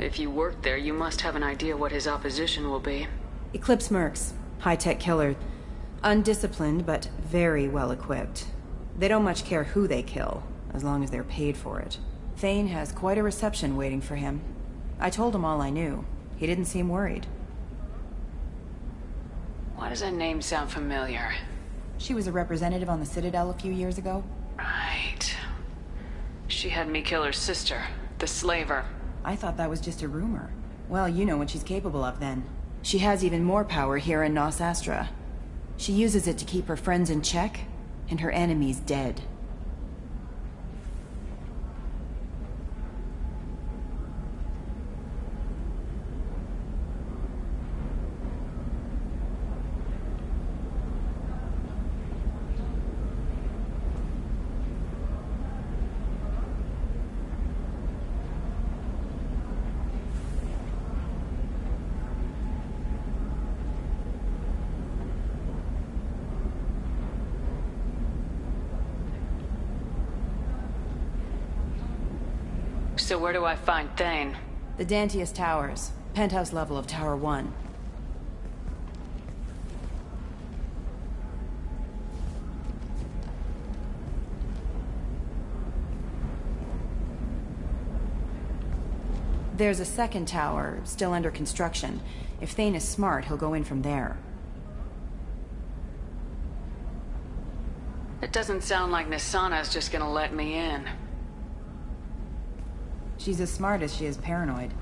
If you work there, you must have an idea what his opposition will be. Eclipse mercs. High-tech killer. Undisciplined, but very well-equipped. They don't much care who they kill, as long as they're paid for it. Thane has quite a reception waiting for him. I told him all I knew. He didn't seem worried. Why does that name sound familiar? She was a representative on the Citadel a few years ago. Right. She had me kill her sister, the slaver. I thought that was just a rumor. Well, you know what she's capable of then. She has even more power here in Nos Astra. She uses it to keep her friends in check, and her enemies dead. So where do I find Thane? The Dantius Towers. Penthouse level of Tower 1. There's a second tower, still under construction. If Thane is smart, he'll go in from there. It doesn't sound like Nasana's just gonna let me in. She's as smart as she is paranoid.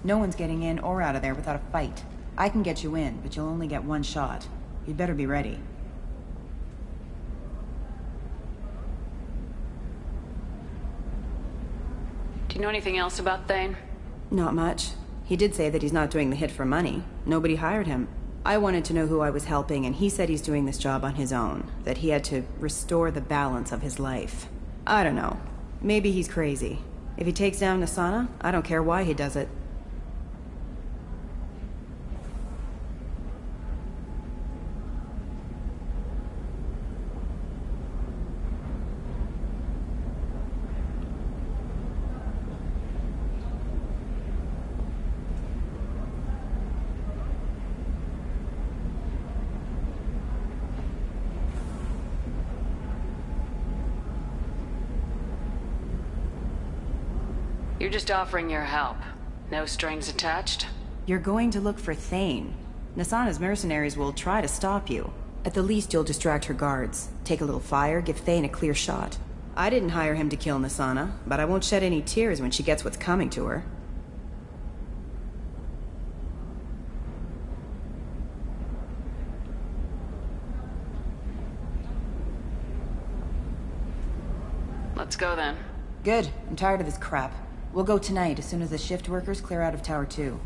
No one's getting in or out of there without a fight. I can get you in, but you'll only get one shot. You'd better be ready. Do you know anything else about Thane? Not much. He did say that he's not doing the hit for money. Nobody hired him. I wanted to know who I was helping, and he said he's doing this job on his own. That he had to restore the balance of his life. I don't know. Maybe he's crazy. If he takes down Nasana, I don't care why he does it. You're just offering your help. No strings attached? You're going to look for Thane. Nasana's mercenaries will try to stop you. At the least, you'll distract her guards. Take a little fire, give Thane a clear shot. I didn't hire him to kill Nasana, but I won't shed any tears when she gets what's coming to her. Let's go then. Good. I'm tired of this crap. We'll go tonight, as soon as the shift workers clear out of Tower 2.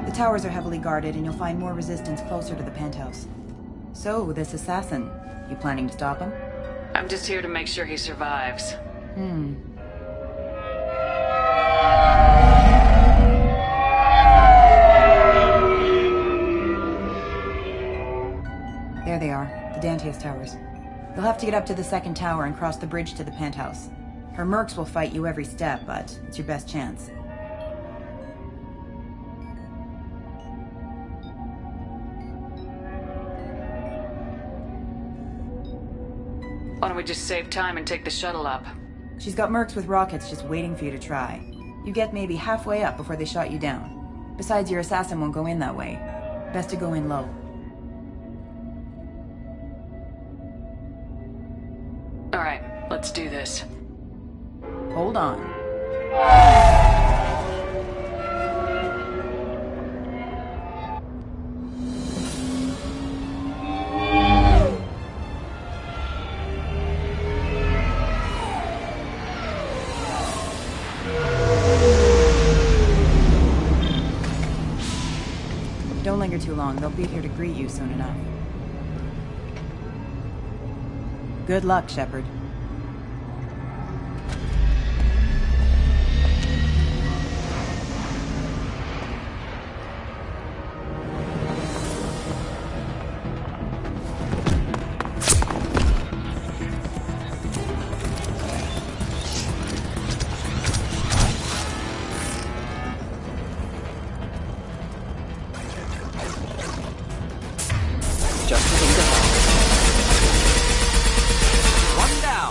The towers are heavily guarded, and you'll find more resistance closer to the penthouse. So, this assassin, you planning to stop him? I'm just here to make sure he survives. There they are, the Dantius towers. You'll have to get up to the second tower and cross the bridge to the penthouse. Her mercs will fight you every step, but it's your best chance. Why don't we just save time and take the shuttle up? She's got mercs with rockets just waiting for you to try. You get maybe halfway up before they shot you down. Besides, your assassin won't go in that way. Best to go in low. Alright, let's do this. Hold on. Don't linger too long. They'll be here to greet you soon enough. Good luck, Shepard. One down.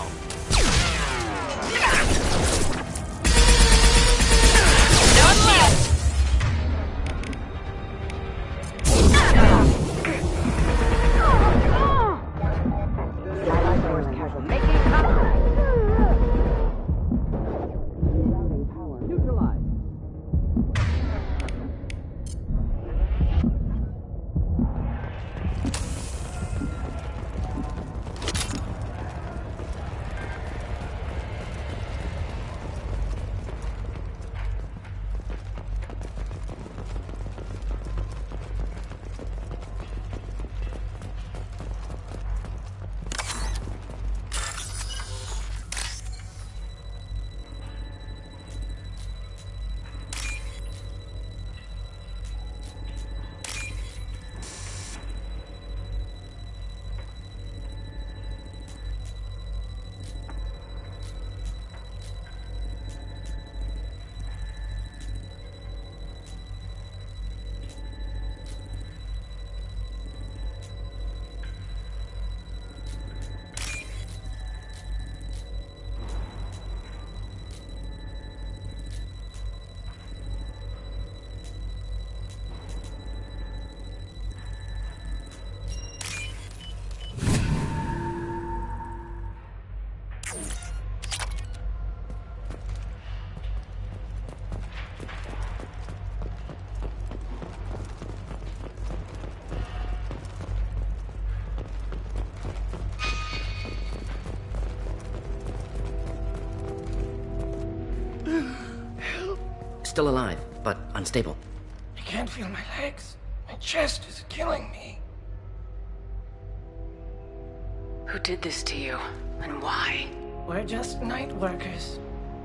still alive, but unstable. I can't feel my legs. My chest is killing me. Who did this to you, and why? We're just night workers.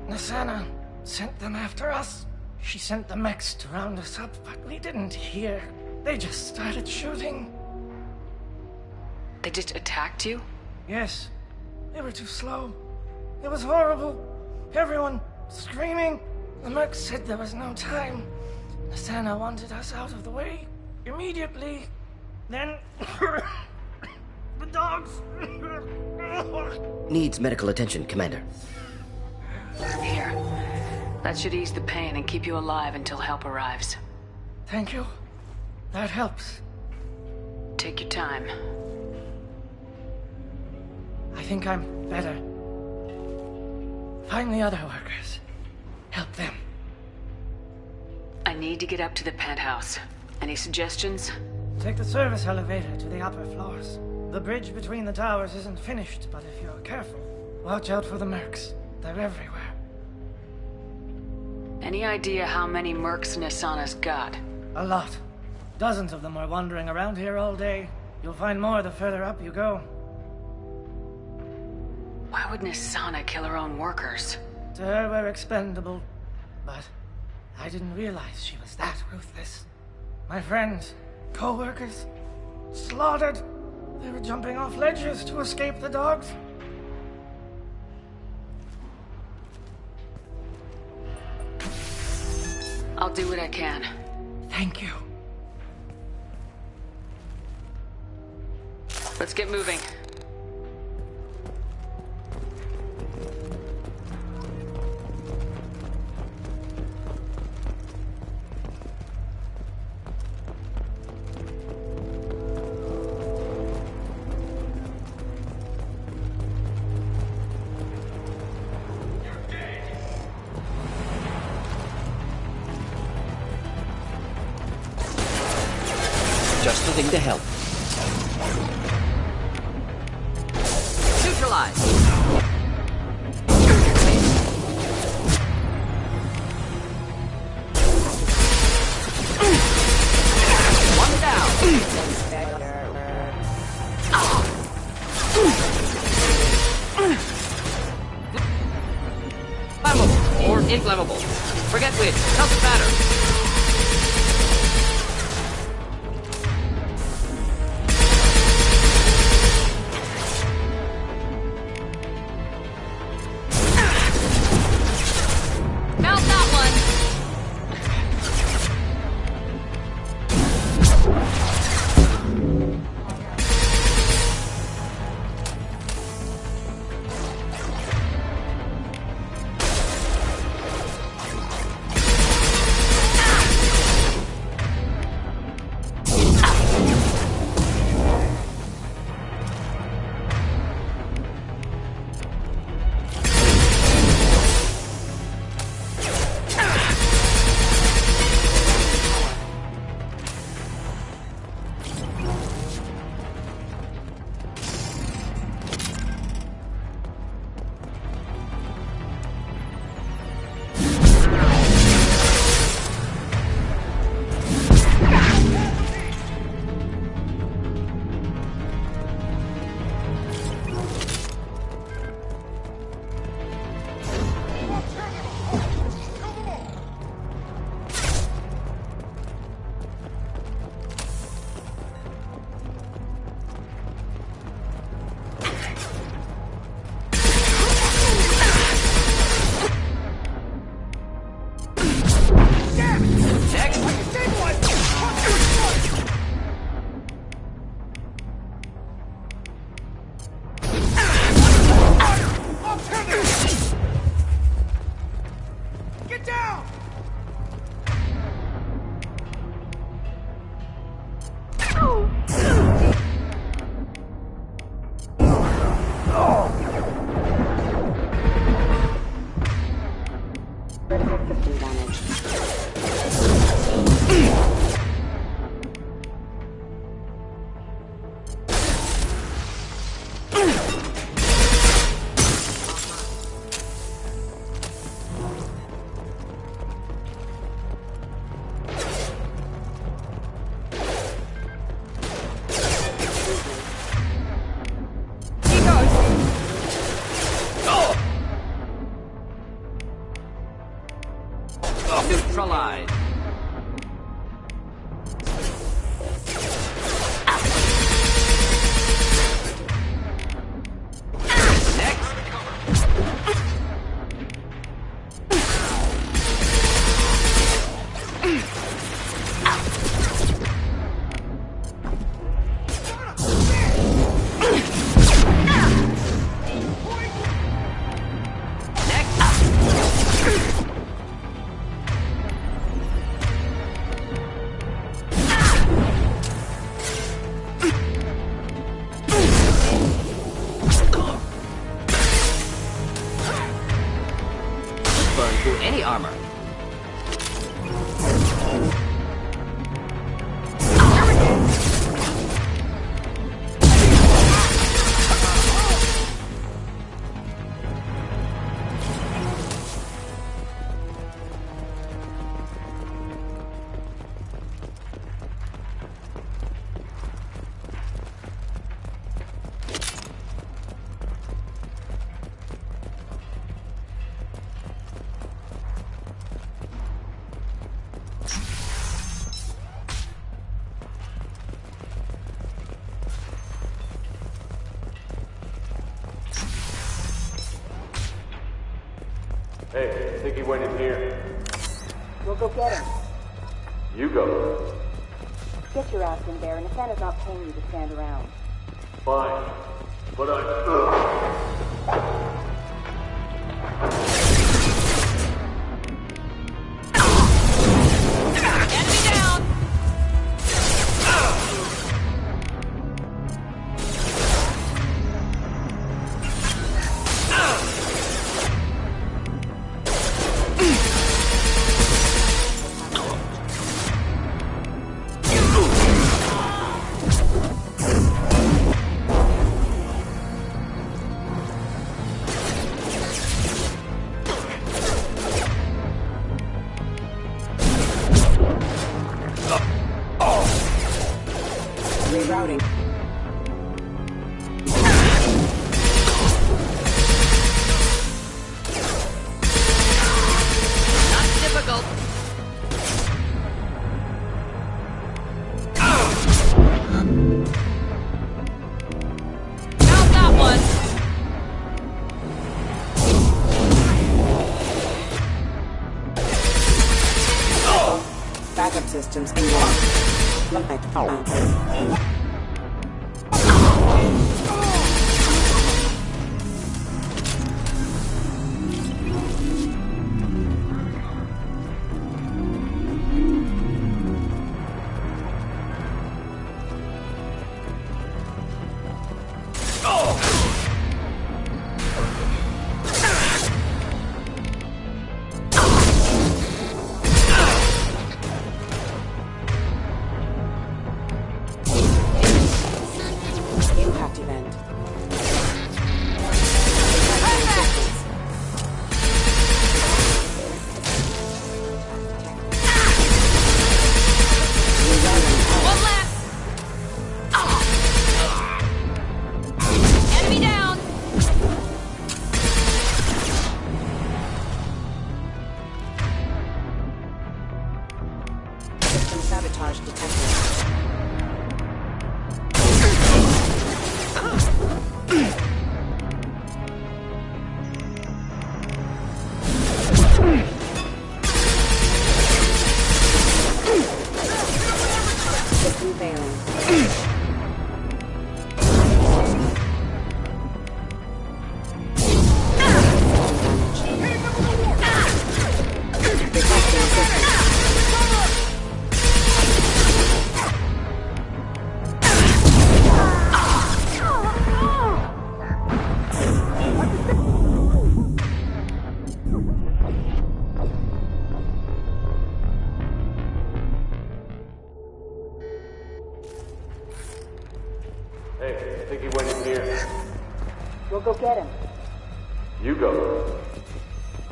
Nasana sent them after us. She sent the mechs to round us up, but we didn't hear. They just started shooting. They just attacked you? Yes. They were too slow. It was horrible. Everyone screaming. The mercs said there was no time. Nasana wanted us out of the way immediately. Then the dogs. Needs medical attention, Commander. Here. That should ease the pain and keep you alive until help arrives. Thank you. That helps. Take your time. I think I'm better. Find the other workers. Help them. I need to get up to the penthouse. Any suggestions? Take the service elevator to the upper floors. The bridge between the towers isn't finished, but if you're careful, watch out for the mercs. They're everywhere. Any idea how many mercs Nasana's got? A lot. Dozens of them are wandering around here all day. You'll find more the further up you go. Why would Nasana kill her own workers? To her, we're expendable. But I didn't realize she was that ruthless. My friends, co-workers, slaughtered. They were jumping off ledges to escape the dogs. I'll do what I can. Thank you. Let's get moving. Just the thing to help. Neutralize! One down! Flammable or inflammable. Forget which. Doesn't matter. Hey, I think he went in here. We'll go get him. You go. Get your ass in there, and Nathana's not paying you to stand around. Fine. But Rerouting. Not difficult. Found that one. Backup systems engaged. Impact event. One left. Enemy down. System sabotage detected. System failing. Hey, I think he went in here. We'll go get him. You go.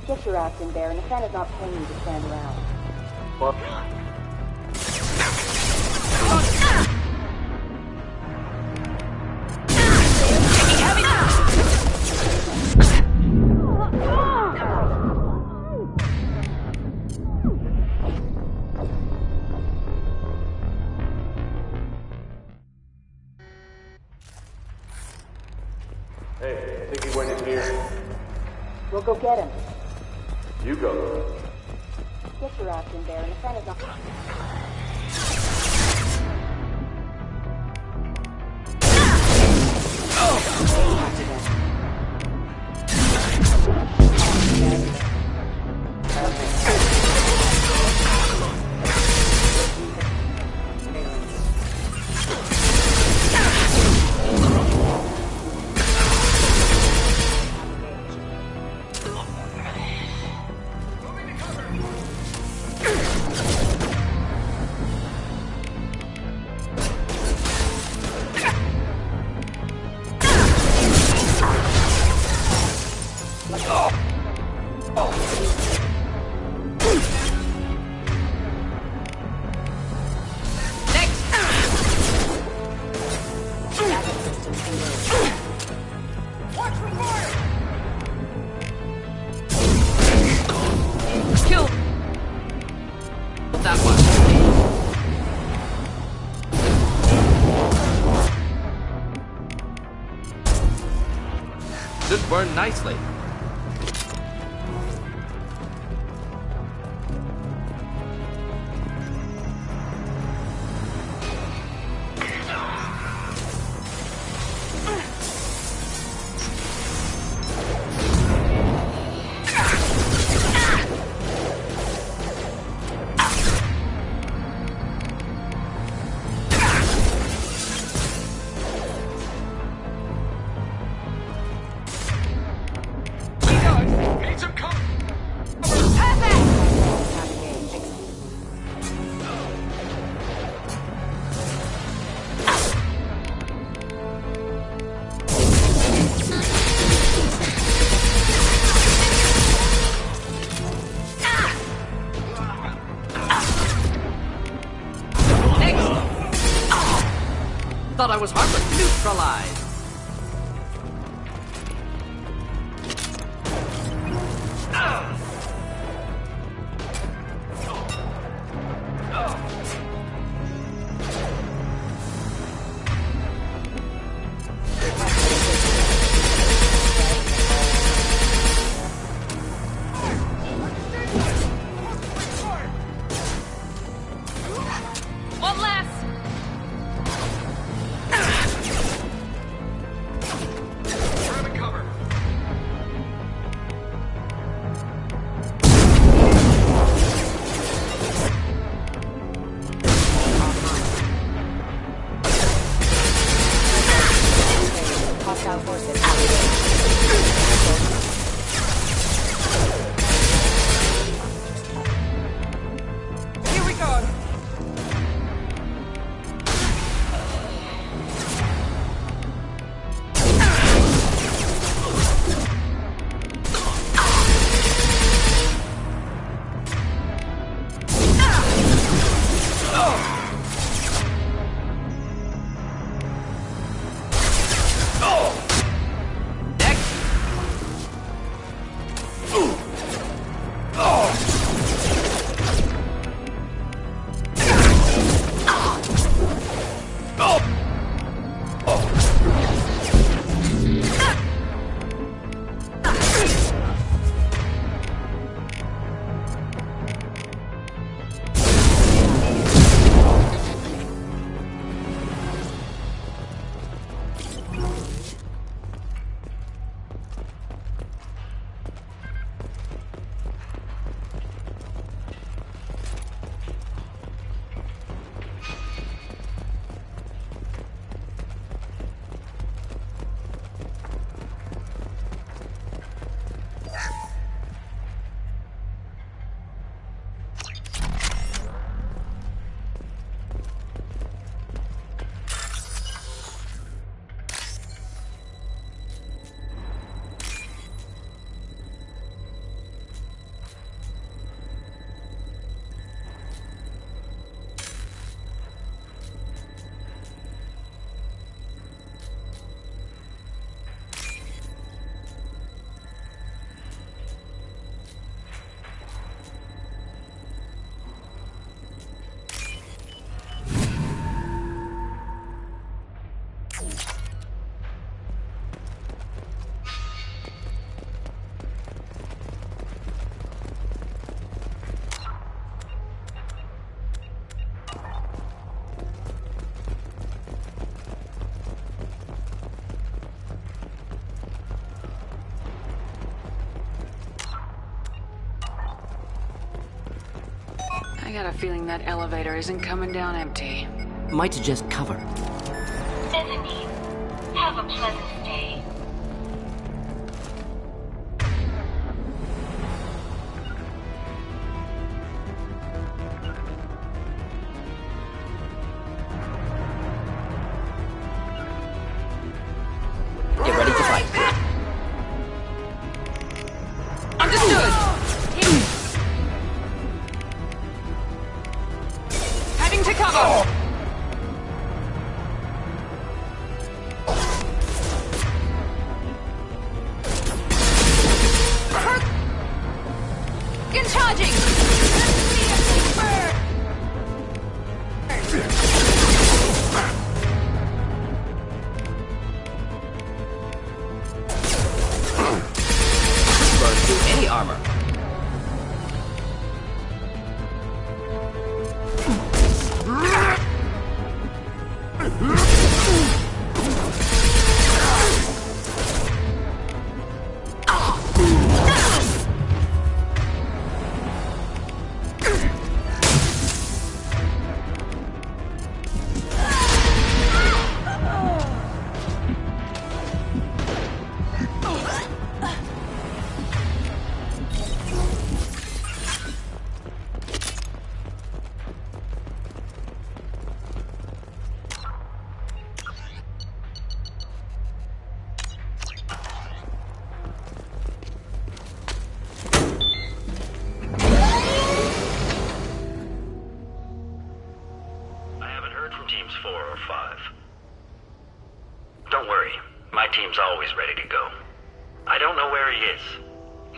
Get your ass in there, and Nathana's not paying you to stand around. Fuck. Hey, I think he went in here. We'll go get him. You go. Get your ass in there, and Nathana's not... Impact event. Should burn nicely. Thought I was harmless. Neutralized. One less! Hostile forces. Here we go. I got a feeling that elevator isn't coming down empty. Might suggest cover. Designee, have a pleasant stay. Get ready to fight. Understood! Heading to cover! In charging! Burn through any armor. Teams 4 or 5. Don't worry. My team's always ready to go. I don't know where he is.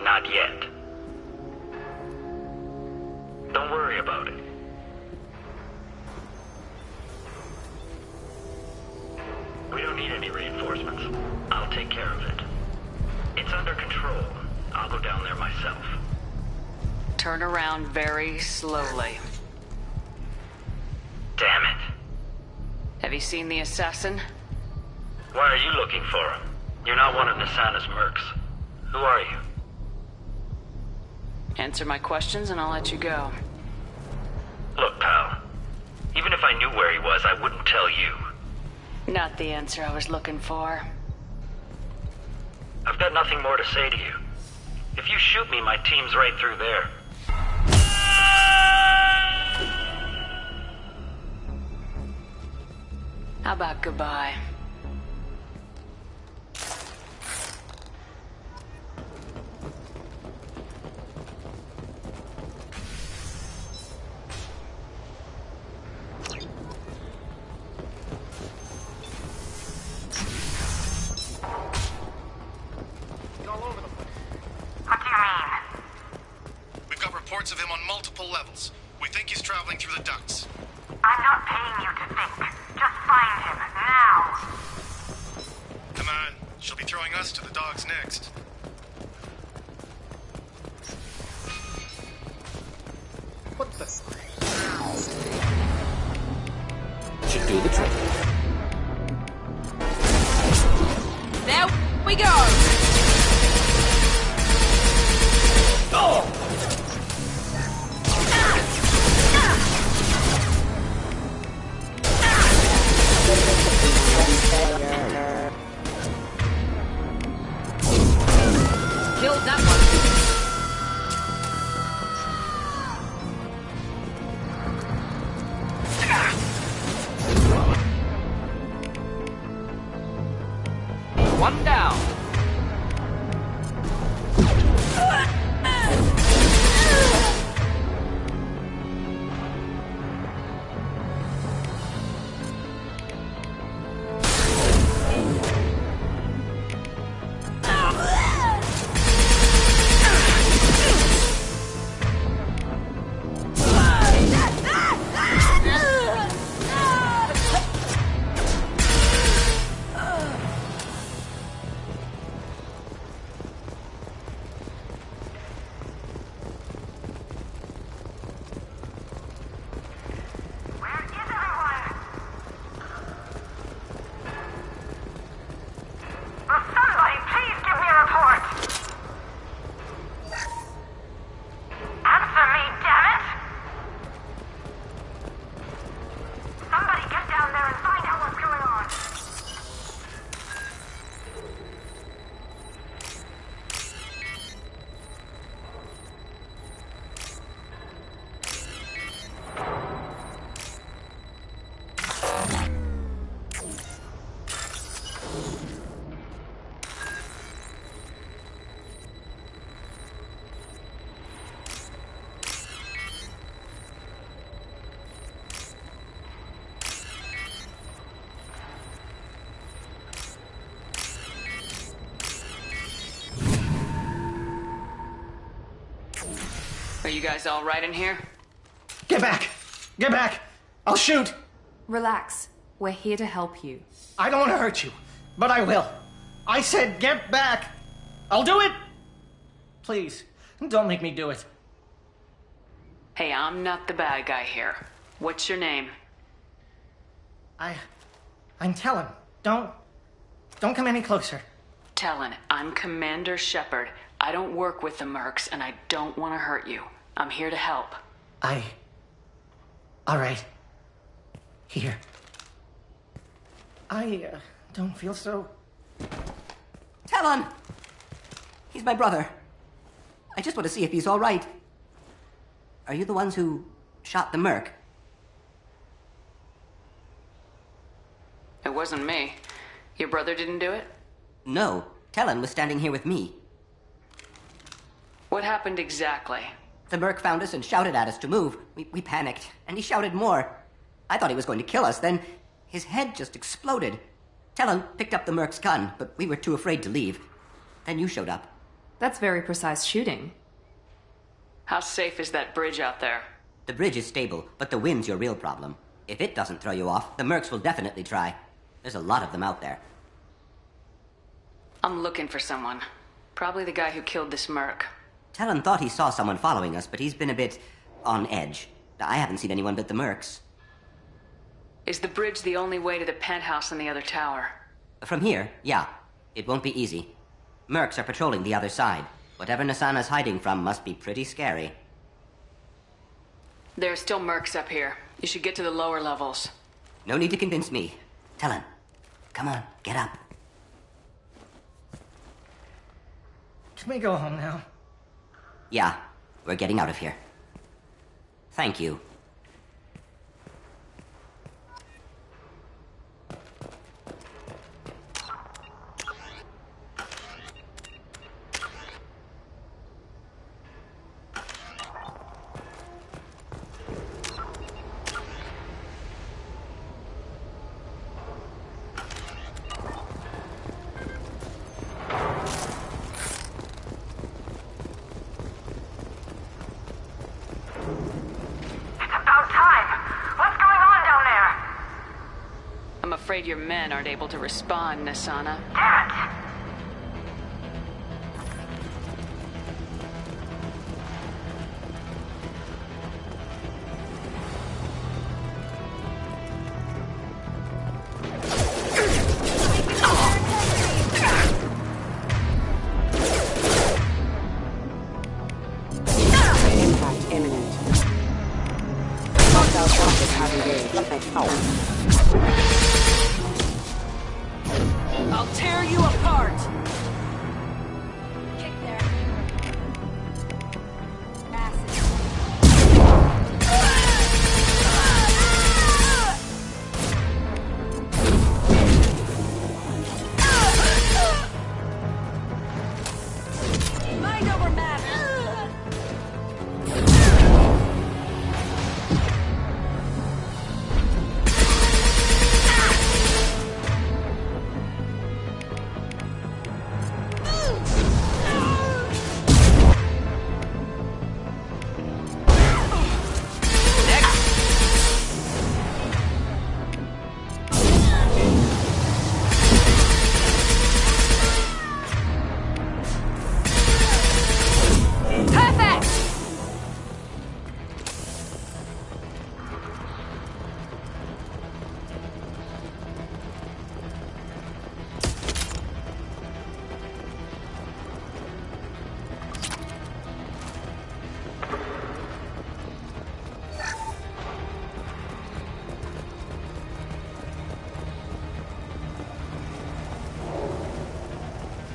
Not yet. Don't worry about it. We don't need any reinforcements. I'll take care of it. It's under control. I'll go down there myself. Turn around very slowly. Damn it. Have you seen the assassin? Why are you looking for him? You're not one of Nasana's mercs. Who are you? Answer my questions and I'll let you go. Look, pal. Even if I knew where he was, I wouldn't tell you. Not the answer I was looking for. I've got nothing more to say to you. If you shoot me, my team's right through there. How about goodbye? Of him on multiple levels. We think he's traveling through the ducts. I'm not paying you to think. Just find him, now! Come on. She'll be throwing us to the dogs next. What the... Should do the trick. There we go! Oh! Killed that one. One down. Are you guys all right in here? Get back! Get back! I'll shoot! Relax. We're here to help you. I don't want to hurt you, but I will. I said get back! I'll do it! Please, don't make me do it. Hey, I'm not the bad guy here. What's your name? I'm Talon. Don't come any closer. Talon, I'm Commander Shepard. I don't work with the mercs, and I don't want to hurt you. I'm here to help. All right. Here. I don't feel so... Talon! He's my brother. I just want to see if he's all right. Are you the ones who shot the merc? It wasn't me. Your brother didn't do it? No. Talon was standing here with me. What happened exactly? The merc found us and shouted at us to move. We panicked, and he shouted more. I thought he was going to kill us, then his head just exploded. Talon picked up the Merc's gun, but we were too afraid to leave. Then you showed up. That's very precise shooting. How safe is that bridge out there? The bridge is stable, but the wind's your real problem. If it doesn't throw you off, the Mercs will definitely try. There's a lot of them out there. I'm looking for someone. Probably the guy who killed this Merc. Talon thought he saw someone following us, but he's been a bit on edge. I haven't seen anyone but the Mercs. Is the bridge the only way to the penthouse in the other tower? From here, yeah. It won't be easy. Mercs are patrolling the other side. Whatever Nasana's hiding from must be pretty scary. There are still Mercs up here. You should get to the lower levels. No need to convince me. Talon, come on, get up. Can we go home now? Yeah, we're getting out of here. Thank you. I'm afraid your men aren't able to respond, Nasana. Damn it! Impact imminent. Hostile forces have engaged. I'll tear you apart! Kick there. Mind over matter!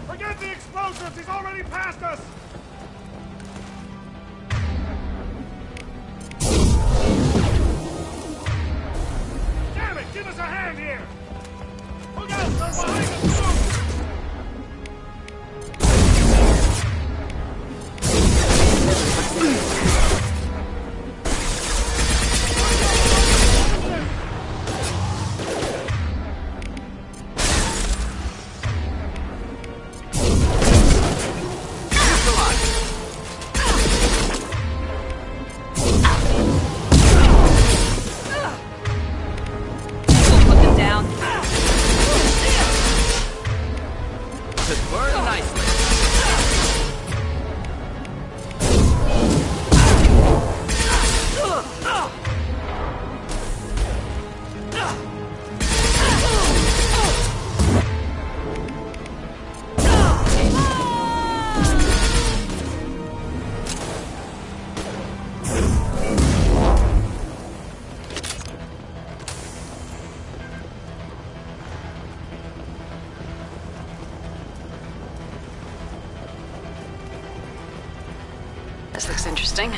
Forget the explosives! He's already past us! Damn it! Give us a hand here! Look out! They're behind us! This looks interesting.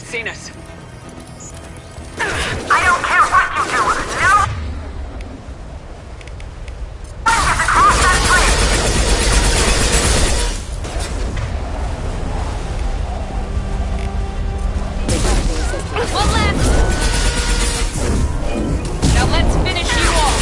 seen us. I don't care what you do. No! Get across that bridge! One left! Now let's finish you off!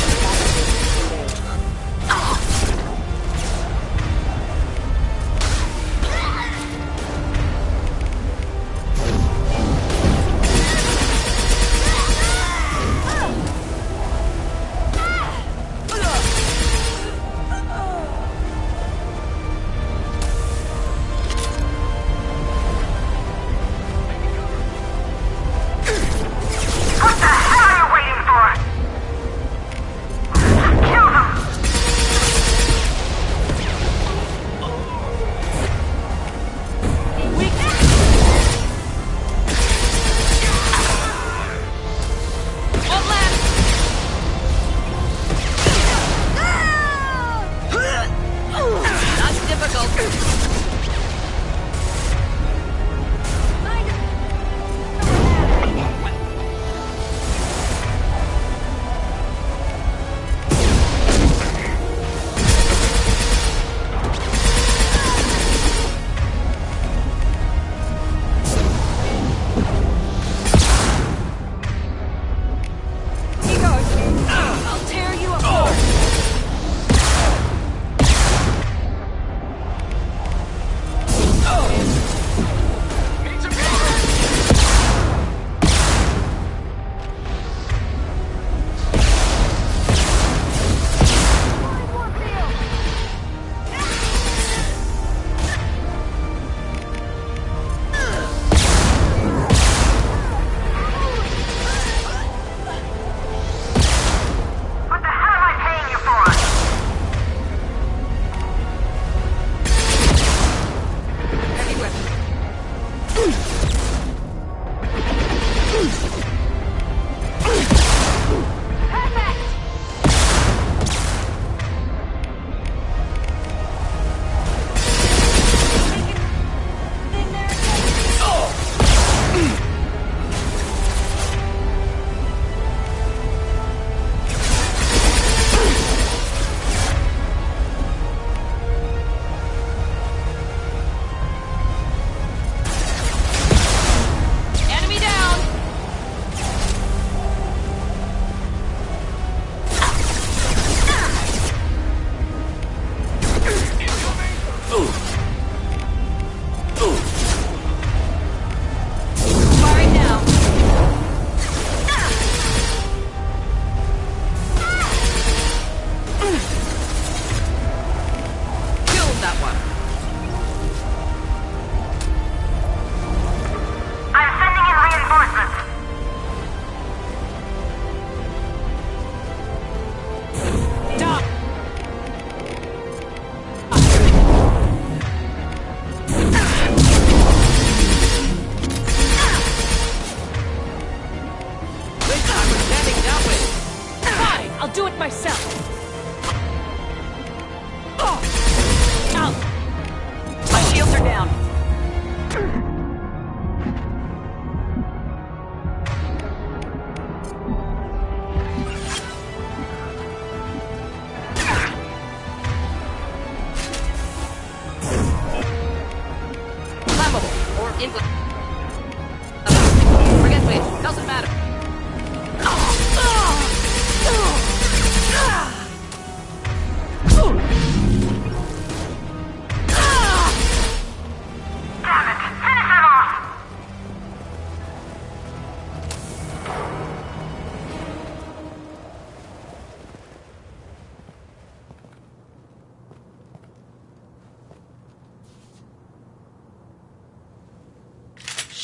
Forget me. Doesn't matter.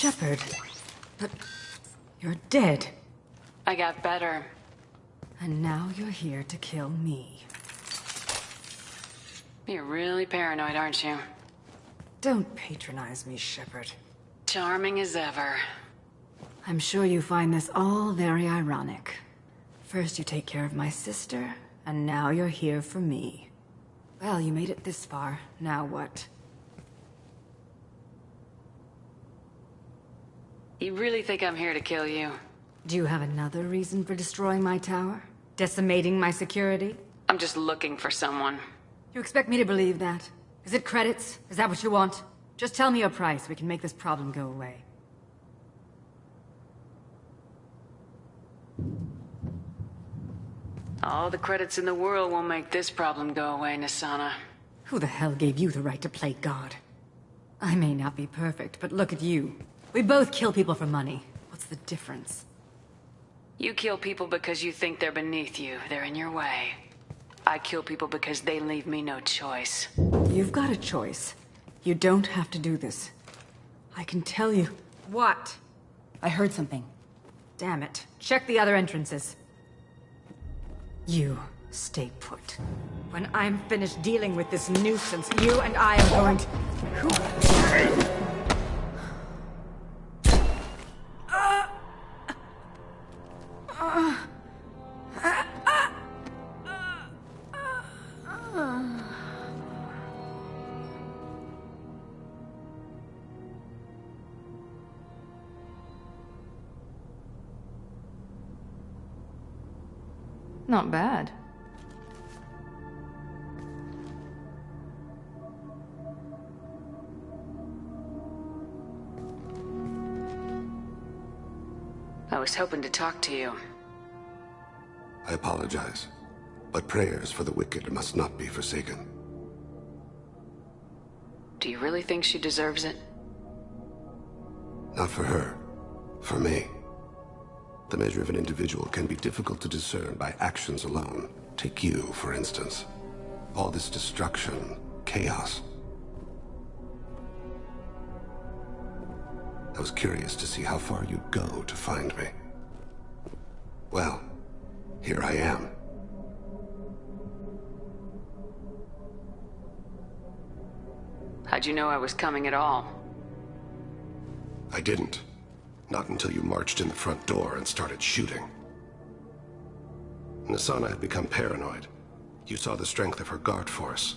Shepard. But you're dead. I got better. And now you're here to kill me. You're really paranoid, aren't you? Don't patronize me, Shepard. Charming as ever. I'm sure you find this all very ironic. First you take care of my sister, and now you're here for me. Well, you made it this far. Now what? You really think I'm here to kill you? Do you have another reason for destroying my tower? Decimating my security? I'm just looking for someone. You expect me to believe that? Is it credits? Is that what you want? Just tell me your price. We can make this problem go away. All the credits in the world won't make this problem go away, Nasana. Who the hell gave you the right to play God? I may not be perfect, but look at you. We both kill people for money. What's the difference? You kill people because you think they're beneath you. They're in your way. I kill people because they leave me no choice. You've got a choice. You don't have to do this. I can tell you. What? I heard something. Damn it. Check the other entrances. You stay put. When I'm finished dealing with this nuisance, you and I are going to... Not bad. I was hoping to talk to you. I apologize, but prayers for the wicked must not be forsaken. Do you really think she deserves it? Not for her. For me. The measure of an individual can be difficult to discern by actions alone. Take you, for instance. All this destruction, chaos. I was curious to see how far you'd go to find me. Well, here I am. How'd you know I was coming at all? I didn't. Not until you marched in the front door and started shooting. Nasana had become paranoid. You saw the strength of her guard force.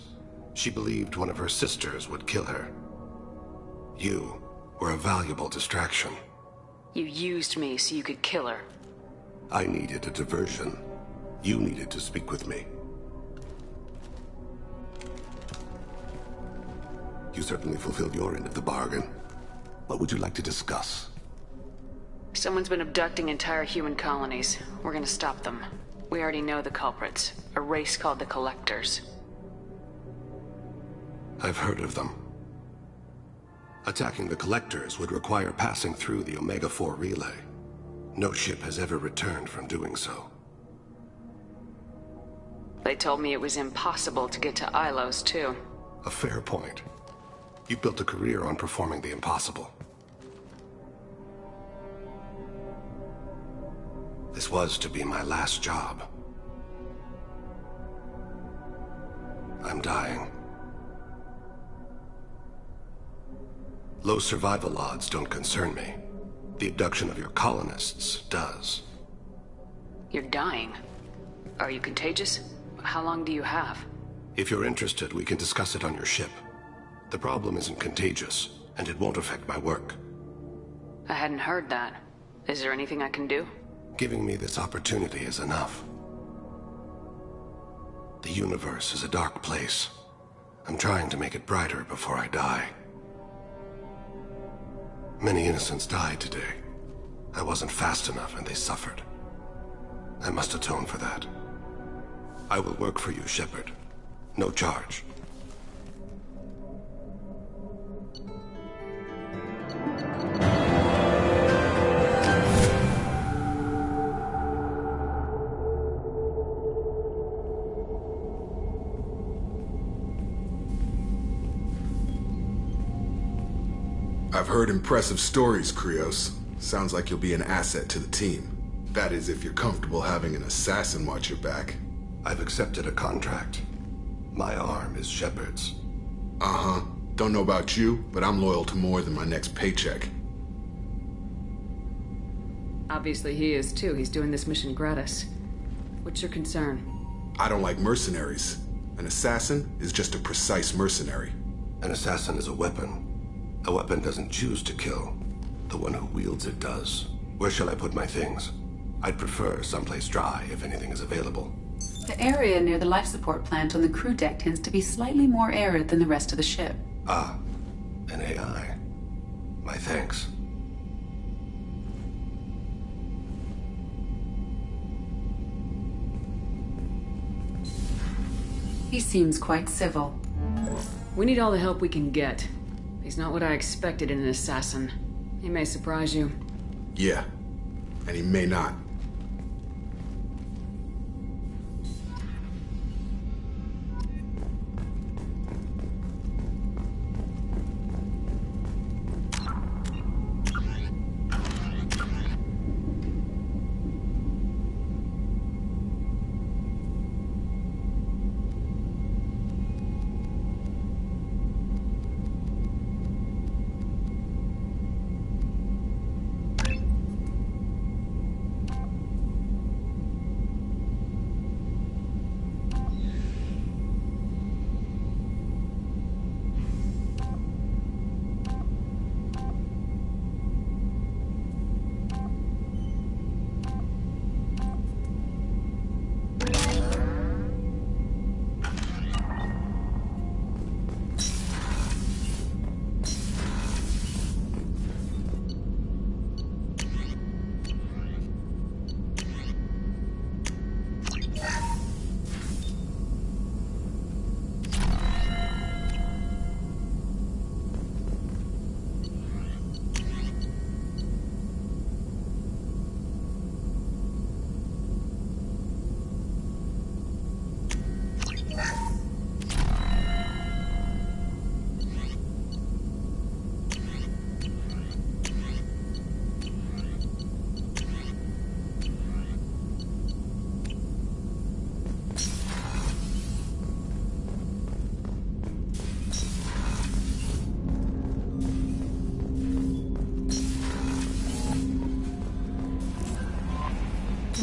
She believed one of her sisters would kill her. You were a valuable distraction. You used me so you could kill her. I needed a diversion. You needed to speak with me. You certainly fulfilled your end of the bargain. What would you like to discuss? Someone's been abducting entire human colonies. We're gonna stop them. We already know the culprits. A race called the Collectors. I've heard of them. Attacking the Collectors would require passing through the Omega-4 relay. No ship has ever returned from doing so. They told me it was impossible to get to Ilos, too. A fair point. You built a career on performing the impossible. This was to be my last job. I'm dying. Low survival odds don't concern me. The abduction of your colonists does. You're dying. Are you contagious? How long do you have? If you're interested, we can discuss it on your ship. The problem isn't contagious, and it won't affect my work. I hadn't heard that. Is there anything I can do? Giving me this opportunity is enough. The universe is a dark place. I'm trying to make it brighter before I die. Many innocents died today. I wasn't fast enough and they suffered. I must atone for that. I will work for you, Shepard. No charge. I've heard impressive stories, Krios. Sounds like you'll be an asset to the team. That is, if you're comfortable having an assassin watch your back. I've accepted a contract. My arm is Shepard's. Uh-huh. Don't know about you, but I'm loyal to more than my next paycheck. Obviously he is too. He's doing this mission gratis. What's your concern? I don't like mercenaries. An assassin is just a precise mercenary. An assassin is a weapon. A weapon doesn't choose to kill. The one who wields it does. Where shall I put my things? I'd prefer someplace dry if anything is available. The area near the life support plant on the crew deck tends to be slightly more arid than the rest of the ship. Ah, an AI. My thanks. He seems quite civil. We need all the help we can get. He's not what I expected in an assassin. He may surprise you. Yeah, and he may not.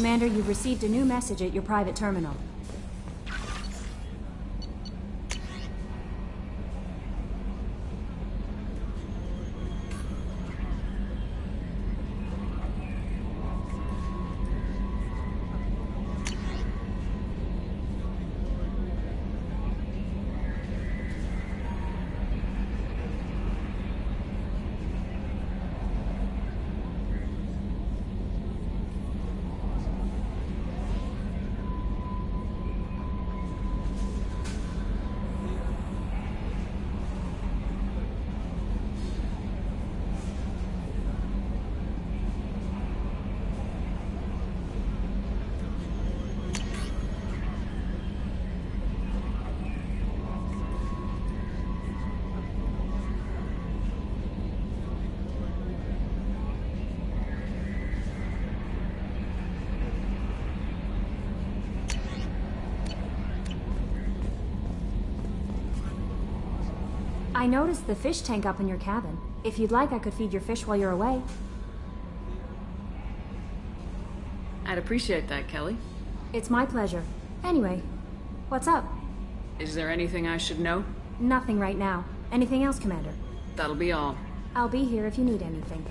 Commander, you've received a new message at your private terminal. I noticed the fish tank up in your cabin. If you'd like, I could feed your fish while you're away. I'd appreciate that, Kelly. It's my pleasure. Anyway, what's up? Is there anything I should know? Nothing right now. Anything else, Commander? That'll be all. I'll be here if you need anything.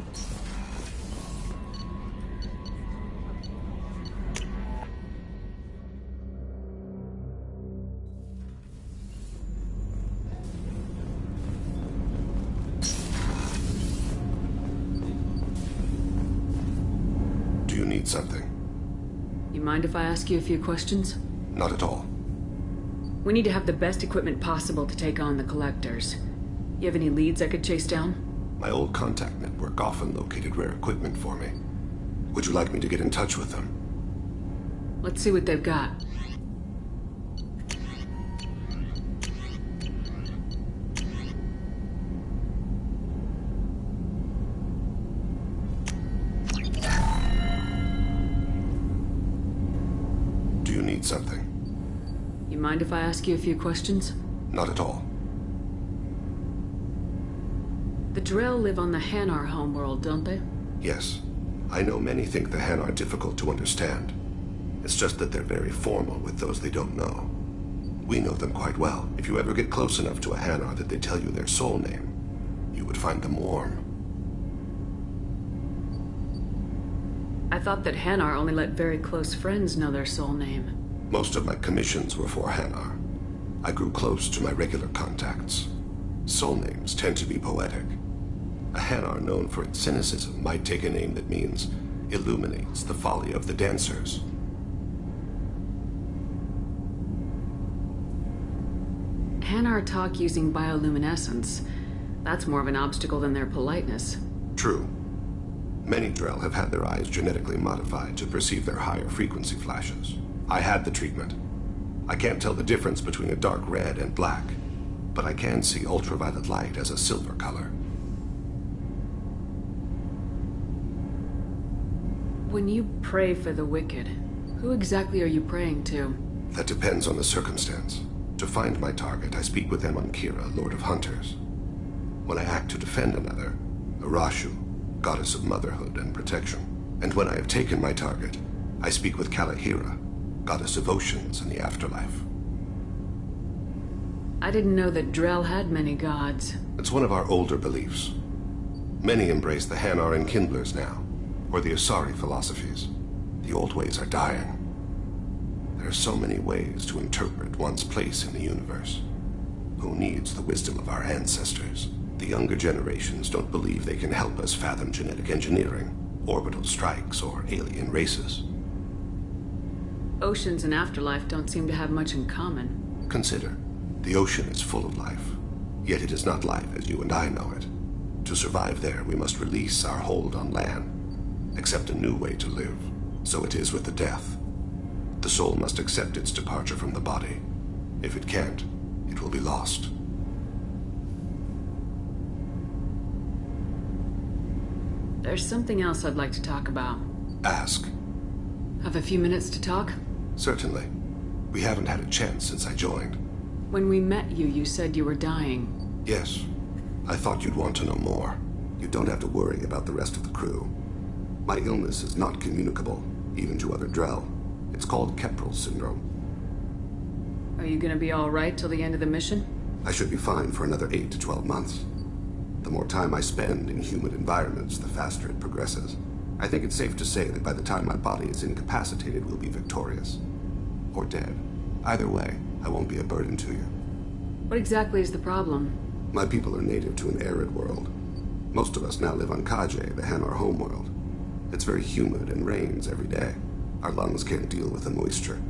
Something. You mind if I ask you a few questions? Not at all. We need to have the best equipment possible to take on the collectors. You have any leads I could chase down? My old contact network often located rare equipment for me. Would you like me to get in touch with them? Let's see what they've got. Something. You mind if I ask you a few questions? Not at all. The Drell live on the Hanar homeworld, don't they? Yes. I know many think the Han are difficult to understand. It's just that they're very formal with those they don't know. We know them quite well. If you ever get close enough to a Hanar that they tell you their soul name, you would find them warm. thought that Hanar only let very close friends know their soul name. Most of my commissions were for Hanar. I grew close to my regular contacts. Soul names tend to be poetic. A Hanar known for its cynicism might take a name that means illuminates the folly of the dancers. Hanar talk using bioluminescence. That's more of an obstacle than their politeness. True. Many Drell have had their eyes genetically modified to perceive their higher frequency flashes. I had the treatment. I can't tell the difference between a dark red and black, but I can see ultraviolet light as a silver color. When you pray for the wicked, who exactly are you praying to? That depends on the circumstance. To find my target, I speak with Amonkira, Lord of Hunters. When I act to defend another, Arashu, Goddess of Motherhood and Protection. And when I have taken my target, I speak with Kalahira, Goddess of Oceans and the Afterlife. I didn't know that Drell had many gods. It's one of our older beliefs. Many embrace the Hanar and Kindlers now, or the Asari philosophies. The old ways are dying. There are so many ways to interpret one's place in the universe. Who needs the wisdom of our ancestors? The younger generations don't believe they can help us fathom genetic engineering, orbital strikes, or alien races. Oceans and Afterlife don't seem to have much in common. Consider, the ocean is full of life, yet it is not life as you and I know it. To survive there, we must release our hold on land, accept a new way to live. So it is with the death. The soul must accept its departure from the body. If it can't, it will be lost. There's something else I'd like to talk about. Ask. Have a few minutes to talk? Certainly. We haven't had a chance since I joined. When we met you, you said you were dying. Yes. I thought you'd want to know more. You don't have to worry about the rest of the crew. My illness is not communicable, even to other Drell. It's called Keprel syndrome. Are you gonna be all right till the end of the mission? I should be fine for another 8 to 12 months. The more time I spend in human environments, the faster it progresses. I think it's safe to say that by the time my body is incapacitated, we'll be victorious. Or dead. Either way, I won't be a burden to you. What exactly is the problem? My people are native to an arid world. Most of us now live on Kaje, the Hanar homeworld. It's very humid and rains every day. Our lungs can't deal with the moisture.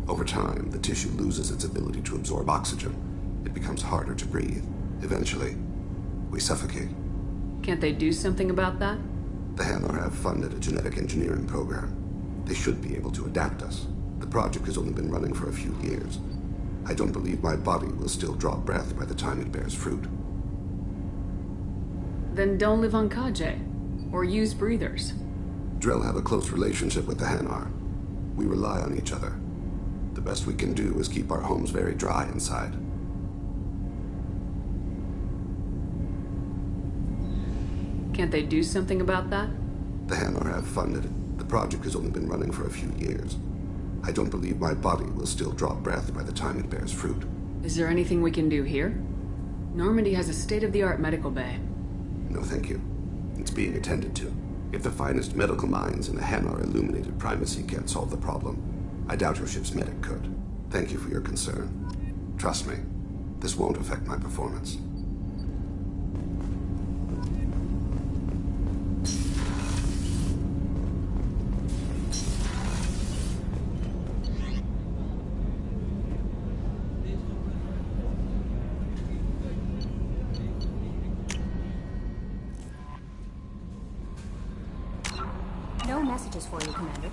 Over time, the tissue loses its ability to absorb oxygen. It becomes harder to breathe. Eventually, we suffocate. Can't they do something about that? The Hanar have funded a genetic engineering program. They should be able to adapt us. The project has only been running for a few years. I don't believe my body will still draw breath by the time it bears fruit. Then don't live on Kaje, or use breathers. Drell have a close relationship with the Hanar. We rely on each other. The best we can do is keep our homes very dry inside. Can't they do something about that? The Hanar have funded it. The project has only been running for a few years. I don't believe my body will still draw breath by the time it bears fruit. Is there anything we can do here? Normandy has a state-of-the-art medical bay. No, thank you. It's being attended to. If the finest medical minds in the Hanar illuminated primacy can't solve the problem, I doubt your ship's medic could. Thank you for your concern. Trust me, this won't affect my performance. No messages for you, Commander.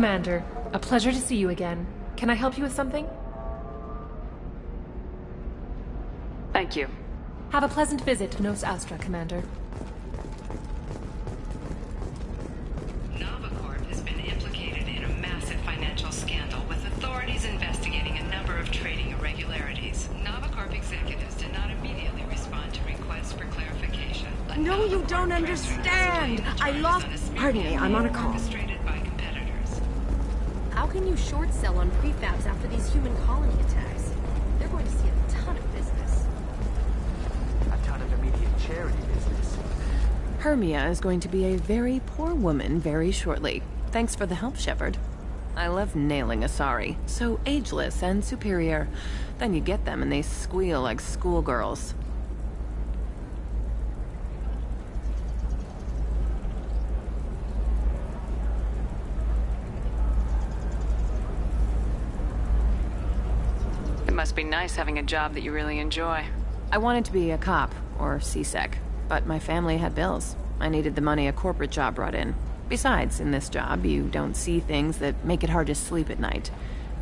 Commander, a pleasure to see you again. Can I help you with something? Thank you. Have a pleasant visit to Nos Astra, Commander. Novacorp has been implicated in a massive financial scandal, with authorities investigating a number of trading irregularities. Novacorp executives did not immediately respond to requests for clarification. No, you don't understand! I lost... Pardon me, I'm on a call. How can you short sell on prefabs after these human colony attacks? They're going to see a ton of business. A ton of immediate charity business. Hermia is going to be a very poor woman very shortly. Thanks for the help, Shepard. I love nailing Asari. So ageless and superior. Then you get them and they squeal like schoolgirls. It must be nice having a job that you really enjoy. I wanted to be a cop, or CSEC, but my family had bills. I needed the money a corporate job brought in. Besides, in this job, you don't see things that make it hard to sleep at night.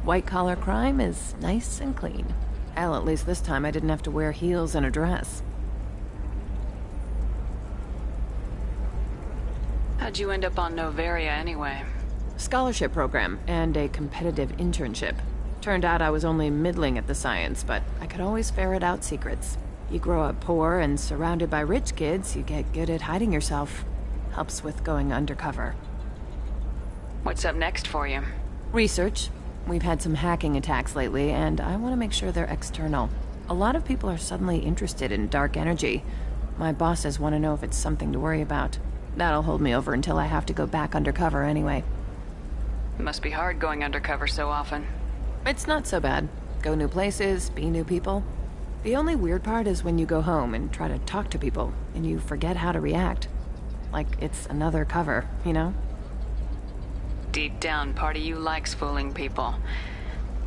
White-collar crime is nice and clean. Hell, at least this time I didn't have to wear heels and a dress. How'd you end up on Novaria anyway? Scholarship program and a competitive internship. Turned out I was only middling at the science, but I could always ferret out secrets. You grow up poor and surrounded by rich kids, you get good at hiding yourself. Helps with going undercover. What's up next for you? Research. We've had some hacking attacks lately, and I want to make sure they're external. A lot of people are suddenly interested in dark energy. My bosses want to know if it's something to worry about. That'll hold me over until I have to go back undercover anyway. It must be hard going undercover so often. It's not so bad. Go new places, be new people. The only weird part is when you go home and try to talk to people, and you forget how to react. Like it's another cover, you know? Deep down, part of you likes fooling people.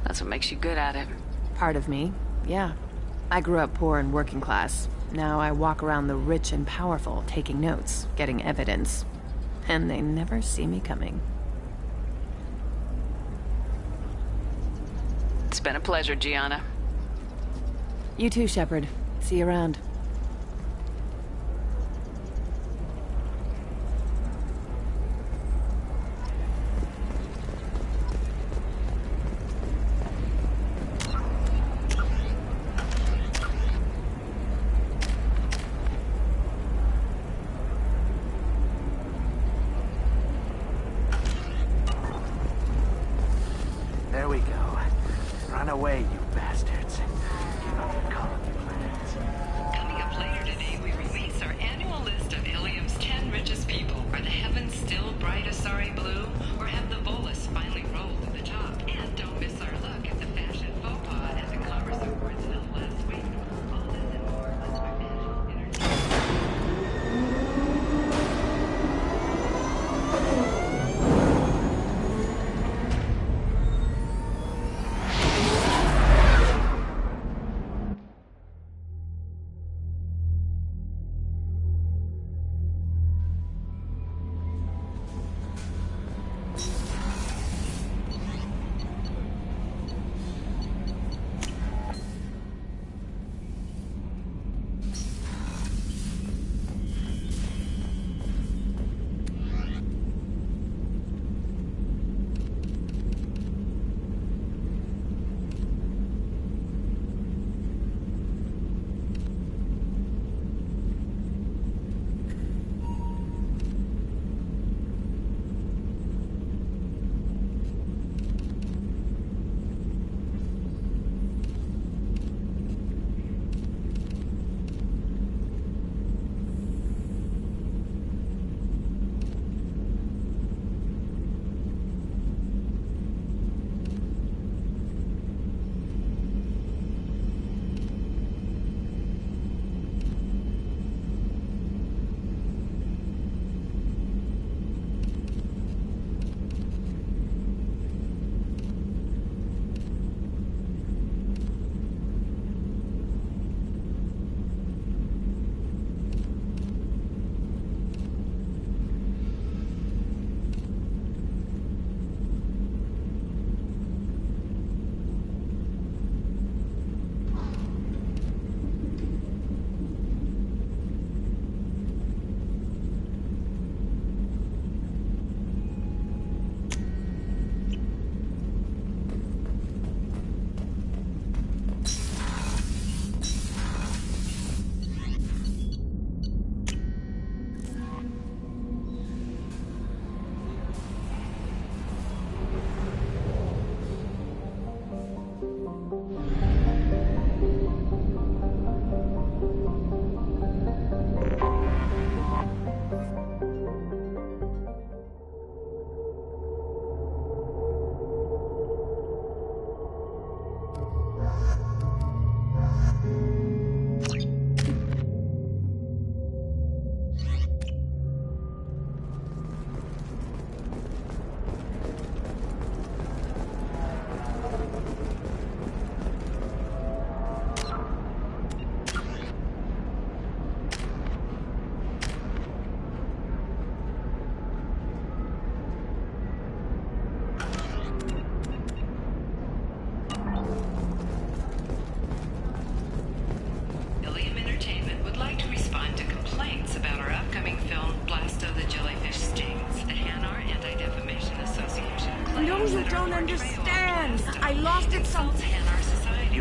That's what makes you good at it. Part of me, yeah. I grew up poor and working class. Now I walk around the rich and powerful, taking notes, getting evidence. And they never see me coming. It's been a pleasure, Gianna. You too, Shepard. See you around. There we go. Run away, you bastards. Give up your colony plans. Coming up later today, we release our annual list of Ilium's 10 richest people. Are the heavens still bright Asari blue? Or have the bolus finally rolled to the top? And don't miss our look at the fashion faux pas at the Commerce Awards held last week. All this and more on our national internet.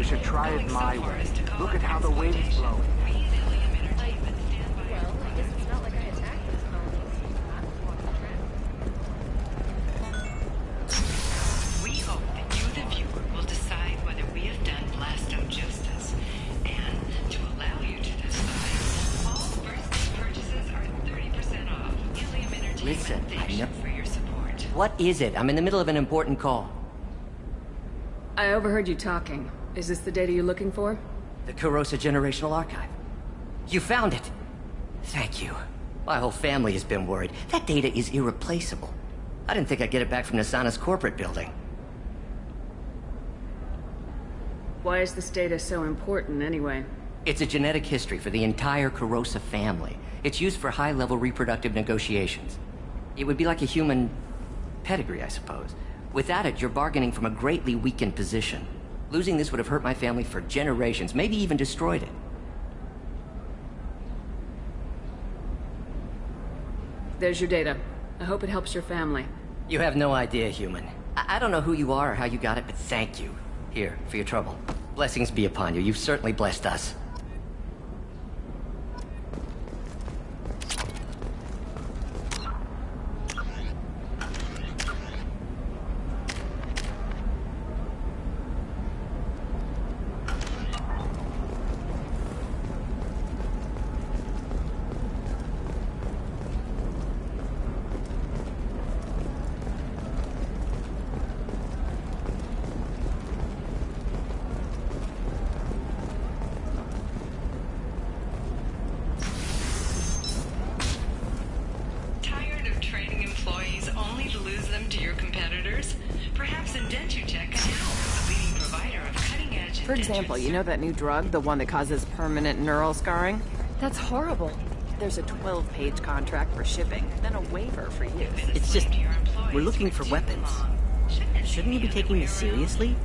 should try it my way. Look at how the wind's blowing. We hope that you, the viewer, will decide whether we have done Blasto justice. And to allow you to decide, all first purchases are 30% off. Helium Entertainment Listen, thanks you for your support. What is it? I'm in the middle of an important call. I overheard you talking. Is this the data you're looking for? The Kurosa Generational Archive. You found it! Thank you. My whole family has been worried. That data is irreplaceable. I didn't think I'd get it back from Nasana's corporate building. Why is this data so important, anyway? It's a genetic history for the entire Kurosa family. It's used for high-level reproductive negotiations. It would be like a human pedigree, I suppose. Without it, you're bargaining from a greatly weakened position. Losing this would have hurt my family for generations, maybe even destroyed it. There's your data. I hope it helps your family. You have no idea, human. I don't know who you are or how you got it, but thank you. Here, for your trouble. Blessings be upon you. You've certainly blessed us. Tired of training employees only to lose them to your competitors? Perhaps Indentutech can help, a leading provider of cutting-edge... For example, you know that new drug, the one that causes permanent neural scarring? That's horrible. There's a 12-page contract for shipping, then a waiver for use. It's just, we're looking for weapons. Shouldn't you be taking this seriously?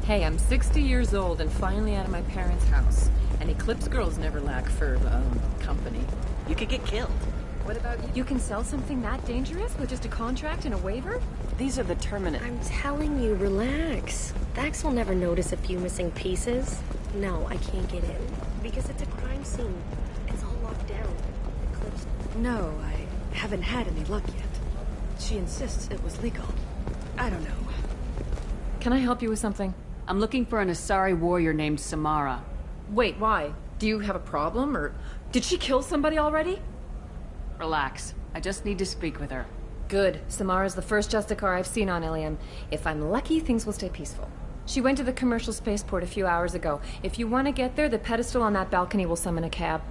Hey, I'm 60 years old and finally out of my parents' house. And Eclipse girls never lack for, company. You could get killed. What about you? You can sell something that dangerous with just a contract and a waiver? These are the Terminate. I'm telling you, relax. Vax will never notice a few missing pieces. No, I can't get in. Because it's a crime scene. It's all locked down. Eclipse... No, I haven't had any luck yet. She insists it was legal. I don't know. Can I help you with something? I'm looking for an Asari warrior named Samara. Wait, why? Do you have a problem, or did she kill somebody already? Relax. I just need to speak with her. Good. Samara's the first Justicar I've seen on Ilium. If I'm lucky, things will stay peaceful. She went to the commercial spaceport a few hours ago. If you want to get there, the pedestal on that balcony will summon a cab.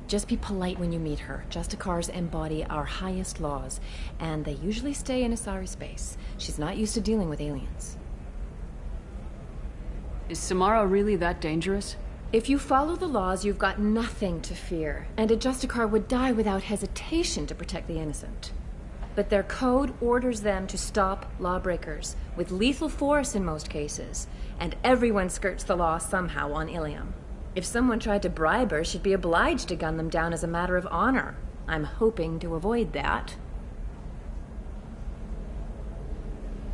Just be polite when you meet her. Justicars embody our highest laws, and they usually stay in Asari space. She's not used to dealing with aliens. Is Samara really that dangerous? If you follow the laws, you've got nothing to fear, and a Justicar would die without hesitation to protect the innocent. But their code orders them to stop lawbreakers, with lethal force in most cases, and everyone skirts the law somehow on Ilium. If someone tried to bribe her, she'd be obliged to gun them down as a matter of honor. I'm hoping to avoid that.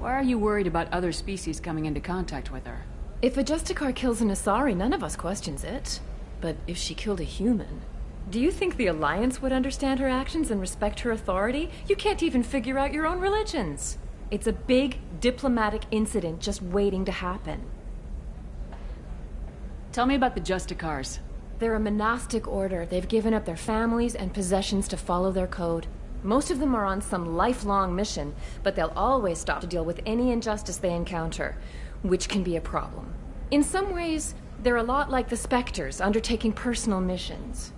Why are you worried about other species coming into contact with her? If a Justicar kills an Asari, none of us questions it. But if she killed a human... Do you think the Alliance would understand her actions and respect her authority? You can't even figure out your own religions. It's a big diplomatic incident just waiting to happen. Tell me about the Justicars. They're a monastic order. They've given up their families and possessions to follow their code. Most of them are on some lifelong mission, but they'll always stop to deal with any injustice they encounter, which can be a problem. In some ways, they're a lot like the Spectres, undertaking personal missions.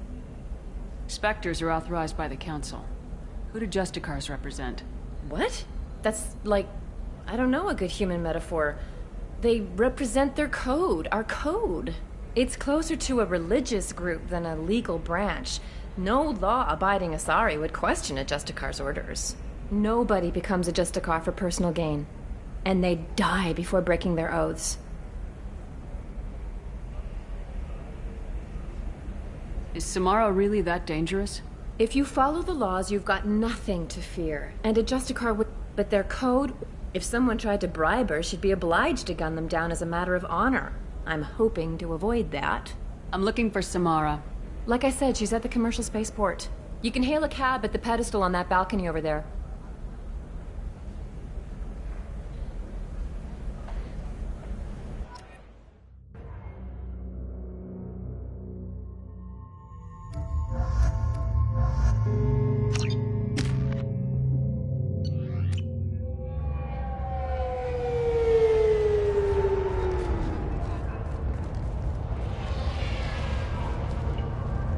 Spectres are authorized by the Council. Who do Justicars represent? What? That's like, I don't know, a good human metaphor. They represent their code, our code. It's closer to a religious group than a legal branch. No law-abiding Asari would question a Justicar's orders. Nobody becomes a Justicar for personal gain. And they die before breaking their oaths. Is Samara really that dangerous? If you follow the laws, you've got nothing to fear. And a Justicar would... But their code... If someone tried to bribe her, she'd be obliged to gun them down as a matter of honor. I'm hoping to avoid that. I'm looking for Samara. Like I said, she's at the commercial spaceport. You can hail a cab at the pedestal on that balcony over there.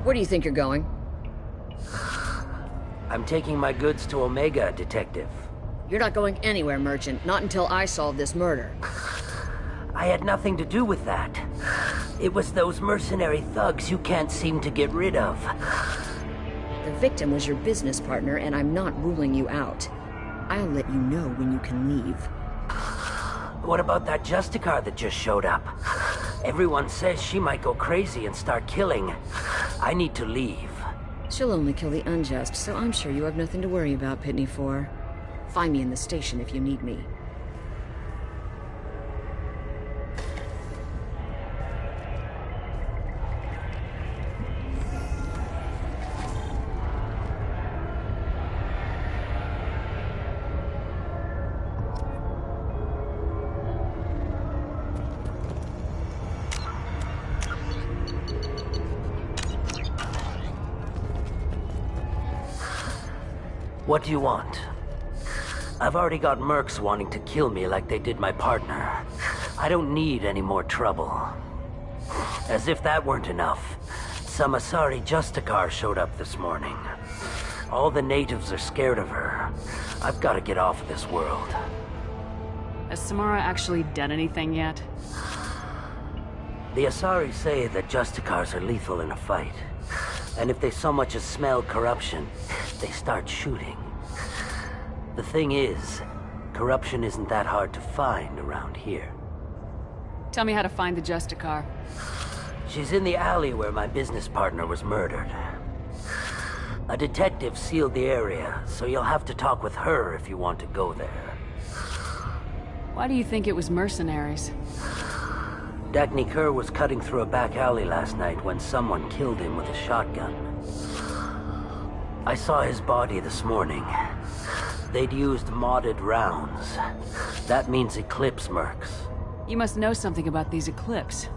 Where do you think you're going? I'm taking my goods to Omega, Detective. You're not going anywhere, Merchant. Not until I solve this murder. I had nothing to do with that. It was those mercenary thugs you can't seem to get rid of. The victim was your business partner, and I'm not ruling you out. I'll let you know when you can leave. What about that Justicar that just showed up? Everyone says she might go crazy and start killing. I need to leave. She'll only kill the unjust, so I'm sure you have nothing to worry about, Pitney 4. Find me in the station if you need me. What do you want? I've already got mercs wanting to kill me like they did my partner. I don't need any more trouble. As if that weren't enough, some Asari Justicar showed up this morning. All the natives are scared of her. I've got to get off of this world. Has Samara actually done anything yet? The Asari say that Justicars are lethal in a fight. And if they so much as smell corruption, they start shooting. The thing is, corruption isn't that hard to find around here. Tell me how to find the Justicar. She's in the alley where my business partner was murdered. A detective sealed the area, so you'll have to talk with her if you want to go there. Why do you think it was mercenaries? Dagny Kerr was cutting through a back alley last night when someone killed him with a shotgun. I saw his body this morning. They'd used modded rounds. That means Eclipse mercs. You must know something about these Eclipse.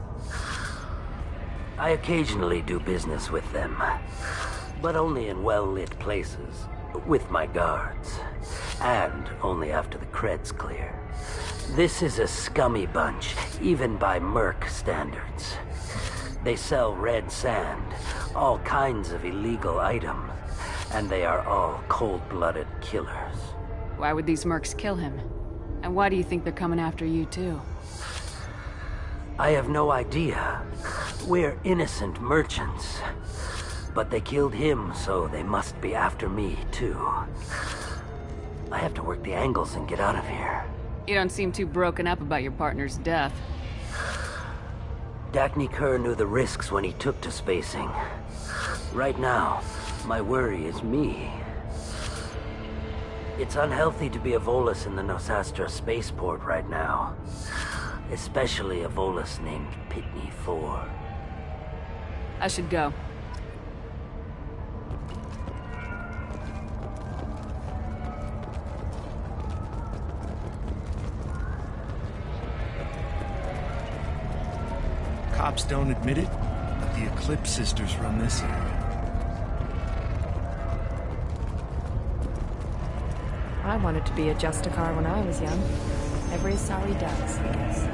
I occasionally do business with them, but only in well-lit places, with my guards, and only after the cred's clear. This is a scummy bunch, even by merc standards. They sell red sand, all kinds of illegal items, and they are all cold-blooded killers. Why would these mercs kill him? And why do you think they're coming after you, too? I have no idea. We're innocent merchants. But they killed him, so they must be after me, too. I have to work the angles and get out of here. You don't seem too broken up about your partner's death. Dagny Kerr knew the risks when he took to spacing. Right now, my worry is me. It's unhealthy to be a Volus in the Nosastra spaceport right now. Especially a Volus named Pitney 4. I should go. Cops don't admit it, but the Eclipse sisters run this area. I wanted to be a Justicar when I was young. Every Asari does, I guess.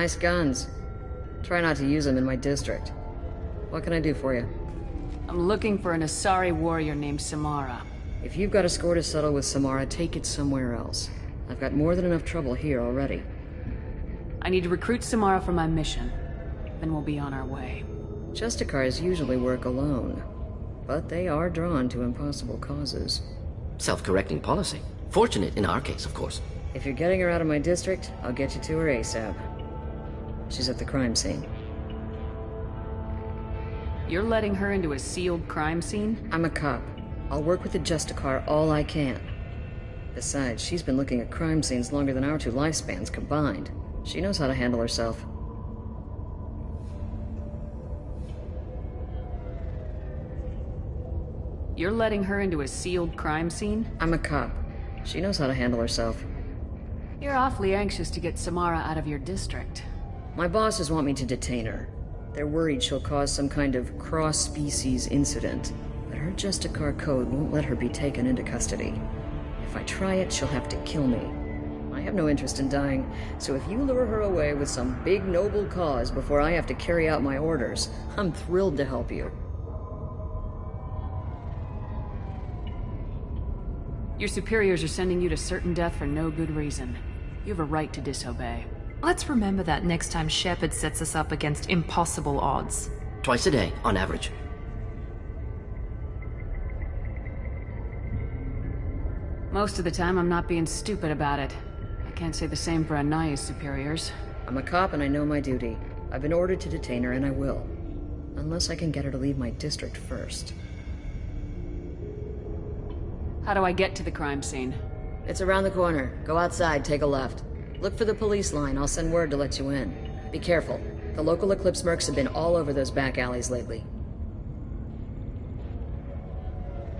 Nice guns. Try not to use them in my district. What can I do for you? I'm looking for an Asari warrior named Samara. If you've got a score to settle with Samara, take it somewhere else. I've got more than enough trouble here already. I need to recruit Samara for my mission. Then we'll be on our way. Justicars usually work alone, but they are drawn to impossible causes. Self-correcting policy. Fortunate in our case, of course. If you're getting her out of my district, I'll get you to her ASAP. She's at the crime scene. You're letting her into a sealed crime scene? I'm a cop. I'll work with the Justicar all I can. Besides, she's been looking at crime scenes longer than our 2 lifespans combined. She knows how to handle herself. You're letting her into a sealed crime scene? I'm a cop. She knows how to handle herself. You're awfully anxious to get Samara out of your district. My bosses want me to detain her. They're worried she'll cause some kind of cross-species incident, but her Justicar code won't let her be taken into custody. If I try it, she'll have to kill me. I have no interest in dying, so if you lure her away with some big noble cause before I have to carry out my orders, I'm thrilled to help you. Your superiors are sending you to certain death for no good reason. You have a right to disobey. Let's remember that next time Shepard sets us up against impossible odds. Twice a day, on average. Most of the time, I'm not being stupid about it. I can't say the same for Anaya's superiors. I'm a cop and I know my duty. I've been ordered to detain her and I will. Unless I can get her to leave my district first. How do I get to the crime scene? It's around the corner. Go outside, take a left. Look for the police line. I'll send word to let you in. Be careful. The local Eclipse mercs have been all over those back alleys lately.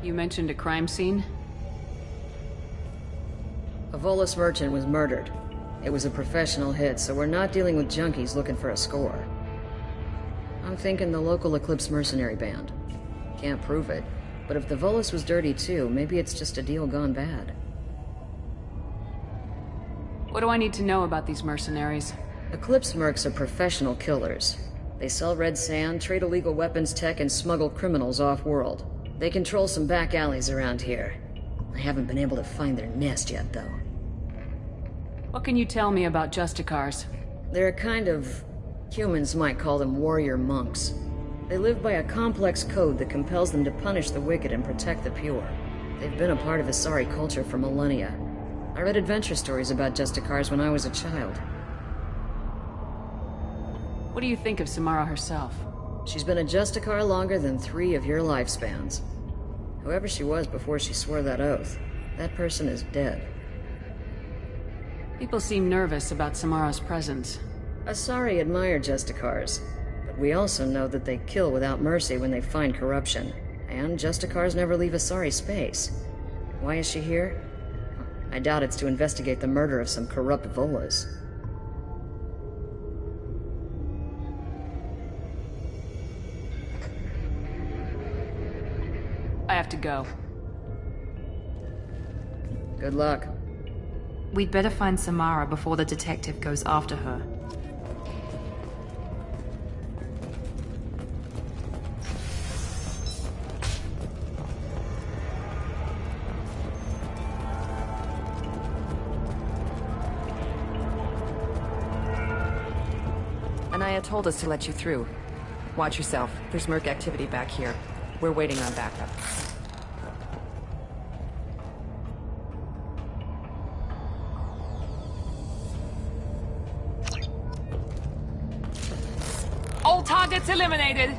You mentioned a crime scene? A Volus merchant was murdered. It was a professional hit, so we're not dealing with junkies looking for a score. I'm thinking the local Eclipse mercenary band. Can't prove it, but if the Volus was dirty too, maybe it's just a deal gone bad. What do I need to know about these mercenaries? Eclipse mercs are professional killers. They sell red sand, trade illegal weapons tech, and smuggle criminals off-world. They control some back alleys around here. I haven't been able to find their nest yet, though. What can you tell me about Justicars? They're a kind of... humans might call them warrior monks. They live by a complex code that compels them to punish the wicked and protect the pure. They've been a part of Asari culture for millennia. I read adventure stories about Justicars when I was a child. What do you think of Samara herself? She's been a Justicar longer than 3 of your lifespans. Whoever she was before she swore that oath, that person is dead. People seem nervous about Samara's presence. Asari admire Justicars, but we also know that they kill without mercy when they find corruption. And Justicars never leave Asari space. Why is she here? I doubt it's to investigate the murder of some corrupt Volas. I have to go. Good luck. We'd better find Samara before the detective goes after her. Anaya told us to let you through. Watch yourself. There's merc activity back here. We're waiting on backup. All targets eliminated!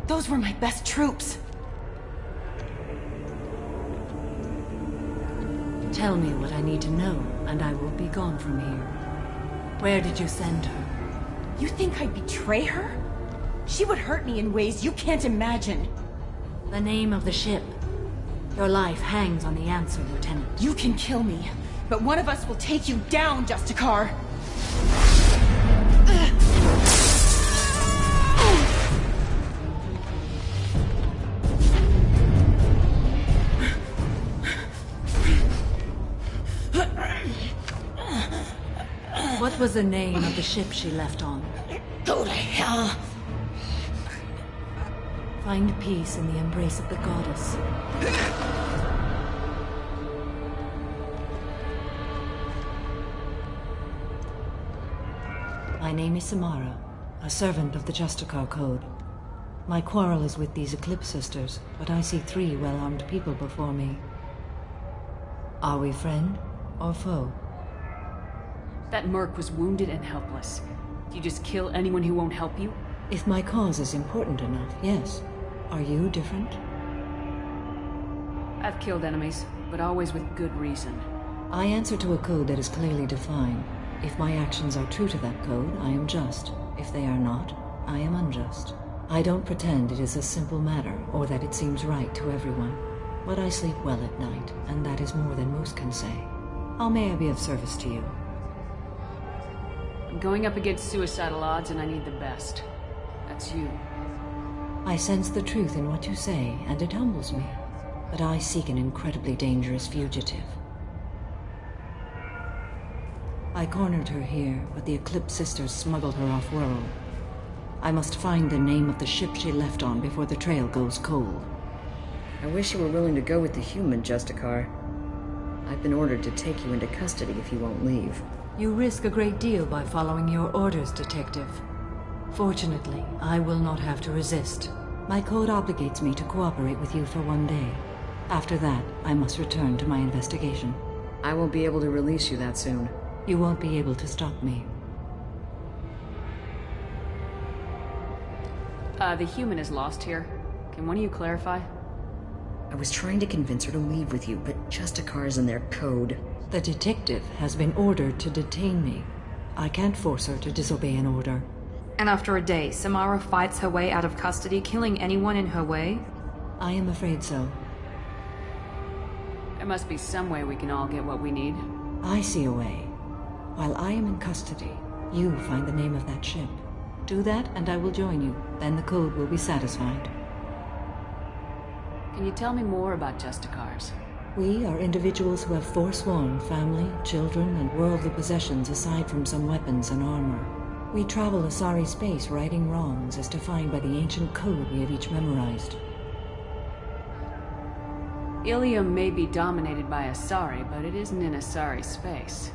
Those were my best troops. Tell me what I need to know, and I will be gone from here. Where did you send her? You think I'd betray her? She would hurt me in ways you can't imagine. The name of the ship. Your life hangs on the answer, Lieutenant. You can kill me, but one of us will take you down, Justicar. What was the name of the ship she left on? Go to hell! Find peace in the embrace of the goddess. My name is Samara, a servant of the Justicar Code. My quarrel is with these Eclipse Sisters, but I see 3 well-armed people before me. Are we friend or foe? That merc was wounded and helpless. Do you just kill anyone who won't help you? If my cause is important enough, yes. Are you different? I've killed enemies, but always with good reason. I answer to a code that is clearly defined. If my actions are true to that code, I am just. If they are not, I am unjust. I don't pretend it is a simple matter, or that it seems right to everyone. But I sleep well at night, and that is more than most can say. How may I be of service to you? I'm going up against suicidal odds, and I need the best. That's you. I sense the truth in what you say, and it humbles me. But I seek an incredibly dangerous fugitive. I cornered her here, but the Eclipse Sisters smuggled her off-world. I must find the name of the ship she left on before the trail goes cold. I wish you were willing to go with the human, Justicar. I've been ordered to take you into custody if you won't leave. You risk a great deal by following your orders, Detective. Fortunately, I will not have to resist. My code obligates me to cooperate with you for 1 day. After that, I must return to my investigation. I won't be able to release you that soon. You won't be able to stop me. The human is lost here. Can one of you clarify? I was trying to convince her to leave with you, but Justicar's in their code. The detective has been ordered to detain me. I can't force her to disobey an order. And after a day, Samara fights her way out of custody, killing anyone in her way? I am afraid so. There must be some way we can all get what we need. I see a way. While I am in custody, you find the name of that ship. Do that, and I will join you. Then the code will be satisfied. Can you tell me more about Justicars? We are individuals who have forsworn family, children, and worldly possessions aside from some weapons and armor. We travel Asari space righting wrongs as defined by the ancient code we have each memorized. Ilium may be dominated by Asari, but it isn't in Asari space.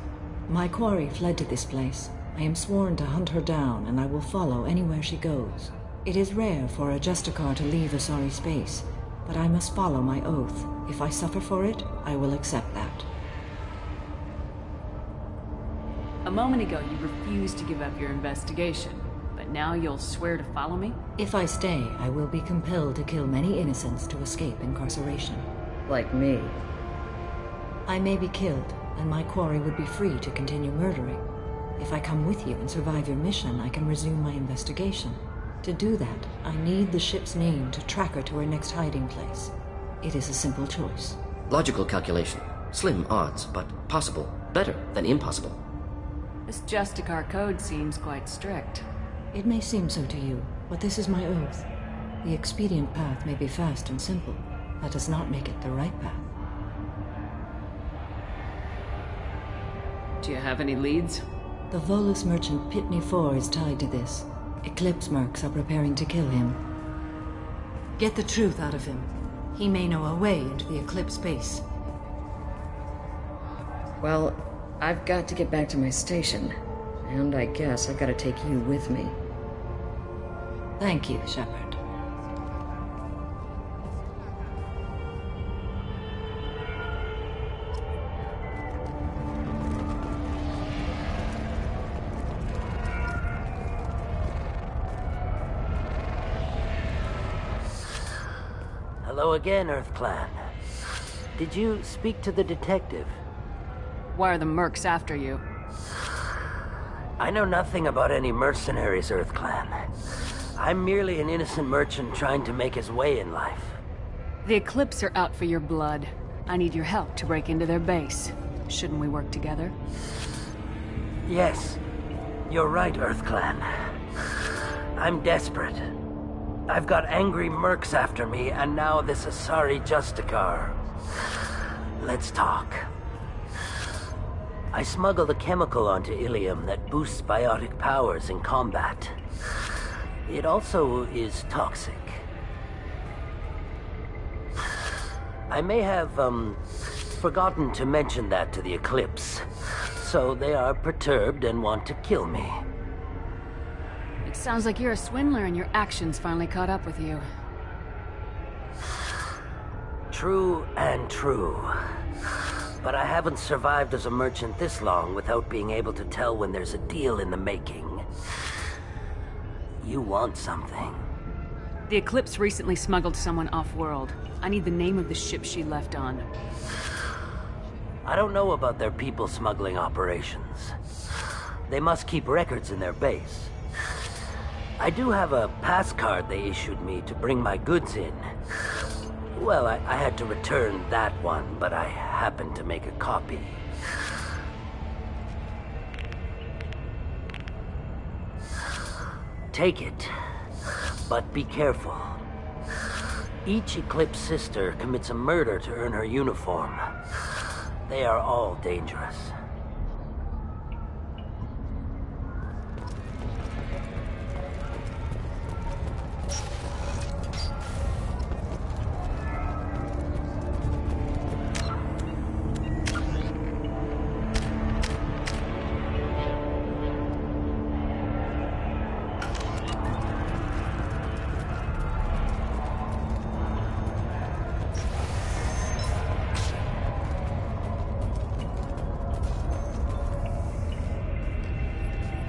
My quarry fled to this place. I am sworn to hunt her down, and I will follow anywhere she goes. It is rare for a Justicar to leave Asari space, but I must follow my oath. If I suffer for it, I will accept that. A moment ago, you refused to give up your investigation, but now you'll swear to follow me? If I stay, I will be compelled to kill many innocents to escape incarceration. Like me. I may be killed, and my quarry would be free to continue murdering. If I come with you and survive your mission, I can resume my investigation. To do that, I need the ship's name to track her to her next hiding place. It is a simple choice. Logical calculation. Slim odds, but possible. Better than impossible. This Justicar code seems quite strict. It may seem so to you, but this is my oath. The expedient path may be fast and simple. That does not make it the right path. Do you have any leads? The Volus merchant Pitney 4 is tied to this. Eclipse mercs are preparing to kill him. Get the truth out of him. He may know a way into the Eclipse base. Well, I've got to get back to my station. And I guess I've got to take you with me. Thank you, Shepard. Hello again, Earth Clan. Did you speak to the detective? Why are the mercs after you? I know nothing about any mercenaries, Earth Clan. I'm merely an innocent merchant trying to make his way in life. The Eclipse are out for your blood. I need your help to break into their base. Shouldn't we work together? Yes, you're right, Earth Clan. I'm desperate. I've got angry mercs after me, and now this Asari Justicar. Let's talk. I smuggled a chemical onto Ilium that boosts biotic powers in combat. It also is toxic. I may have, forgotten to mention that to the Eclipse, so they are perturbed and want to kill me. It sounds like you're a swindler and your actions finally caught up with you. True and true. But I haven't survived as a merchant this long without being able to tell when there's a deal in the making. You want something. The Eclipse recently smuggled someone off-world. I need the name of the ship she left on. I don't know about their people smuggling operations. They must keep records in their base. I do have a pass card they issued me to bring my goods in. Well, I had to return that one, but I happened to make a copy. Take it, but be careful. Each Eclipse sister commits a murder to earn her uniform. They are all dangerous.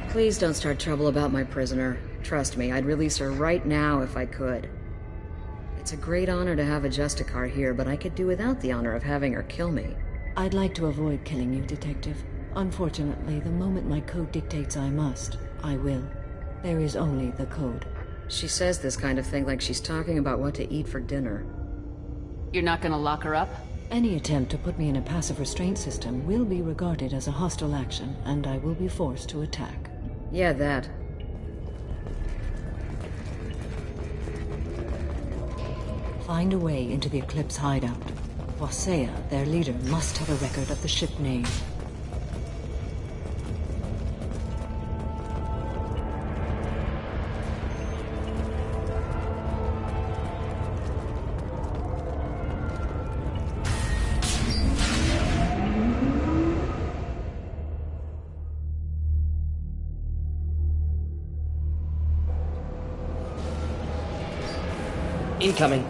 Please don't start trouble about my prisoner. Trust me, I'd release her right now if I could. It's a great honor to have a Justicar here, but I could do without the honor of having her kill me. I'd like to avoid killing you, Detective. Unfortunately, the moment my code dictates I must, I will. There is only the code. She says this kind of thing like she's talking about what to eat for dinner. You're not gonna lock her up? Any attempt to put me in a passive restraint system will be regarded as a hostile action, and I will be forced to attack. Yeah, that. Find a way into the Eclipse hideout. Wasea, their leader, must have a record of the ship name. Incoming.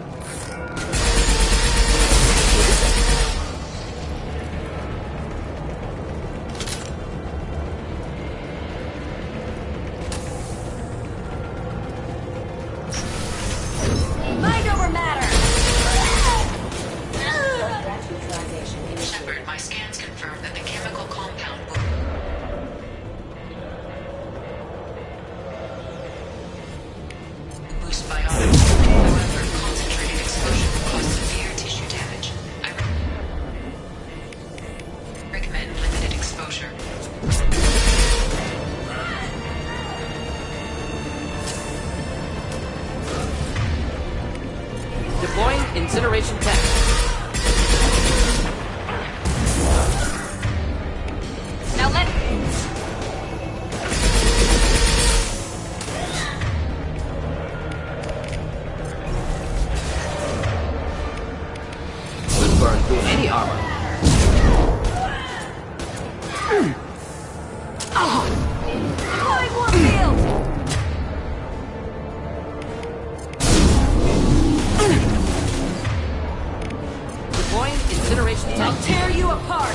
Mind over matter! Shepard, my scans confirm that the chemical compound will boost biotic. However, concentrated exposure will cause severe tissue damage. I recommend limited exposure. incineration tech. Now let's... Could burn through any armor. Deploying Warfield! Deploying incineration tech. I'll tear you apart!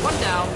One down.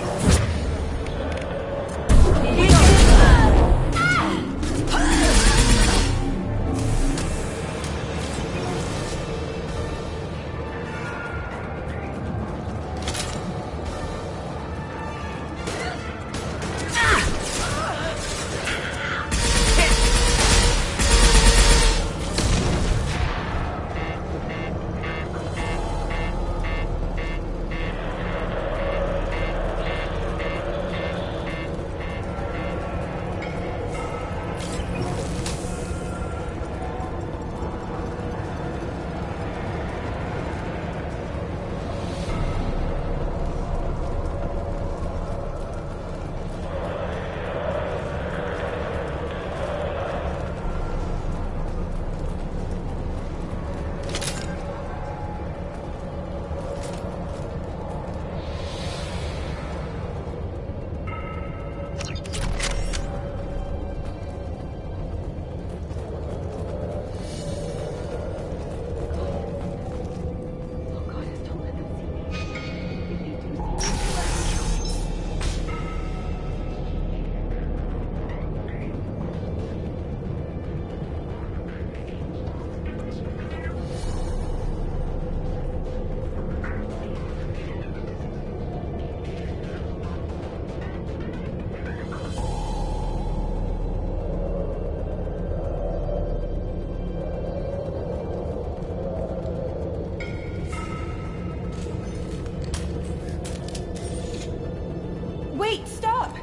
Wait, stop!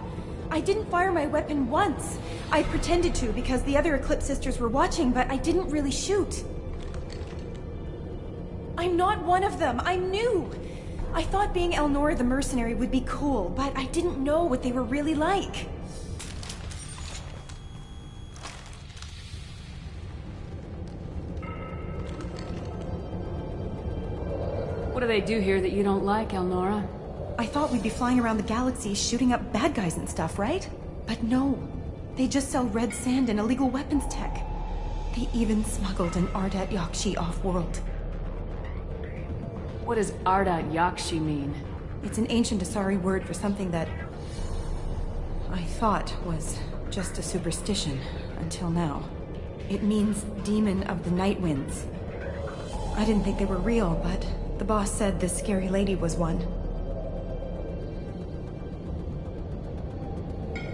I didn't fire my weapon once. I pretended to because the other Eclipse sisters were watching, but I didn't really shoot. I'm not one of them. I'm new. I thought being Elnora the mercenary would be cool, but I didn't know what they were really like. What do they do here that you don't like, Elnora? I thought we'd be flying around the galaxy shooting up bad guys and stuff, right? But no. They just sell red sand and illegal weapons tech. They even smuggled an Ardat Yakshi off-world. What does Ardat Yakshi mean? It's an ancient Asari word for something that I thought was just a superstition until now. It means demon of the night winds. I didn't think they were real, but the boss said this scary lady was one.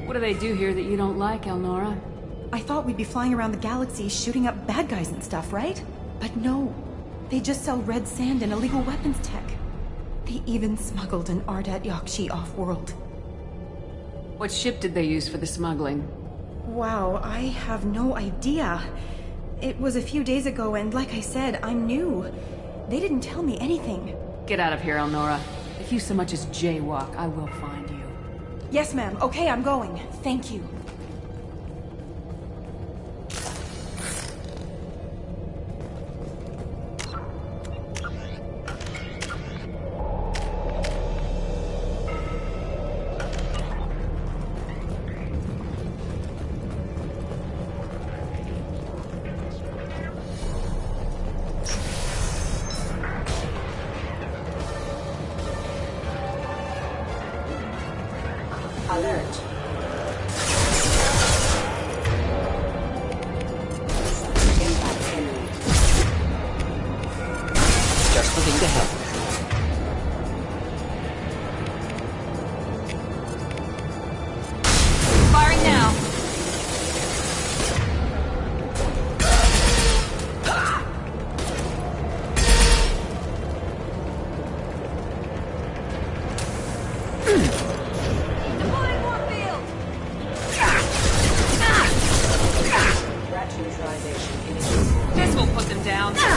What do they do here that you don't like, Elnora? I thought we'd be flying around the galaxy shooting up bad guys and stuff, right? But no. They just sell red sand and illegal weapons tech. They even smuggled an Ardat Yakshi off-world. What ship did they use for the smuggling? Wow, I have no idea. It was a few days ago, and like I said, I'm new. They didn't tell me anything. Get out of here, Elnora. If you so much as jaywalk, I will find you. Yes, ma'am. Okay, I'm going. Thank you. Alert. Just looking to help. Firing now. down.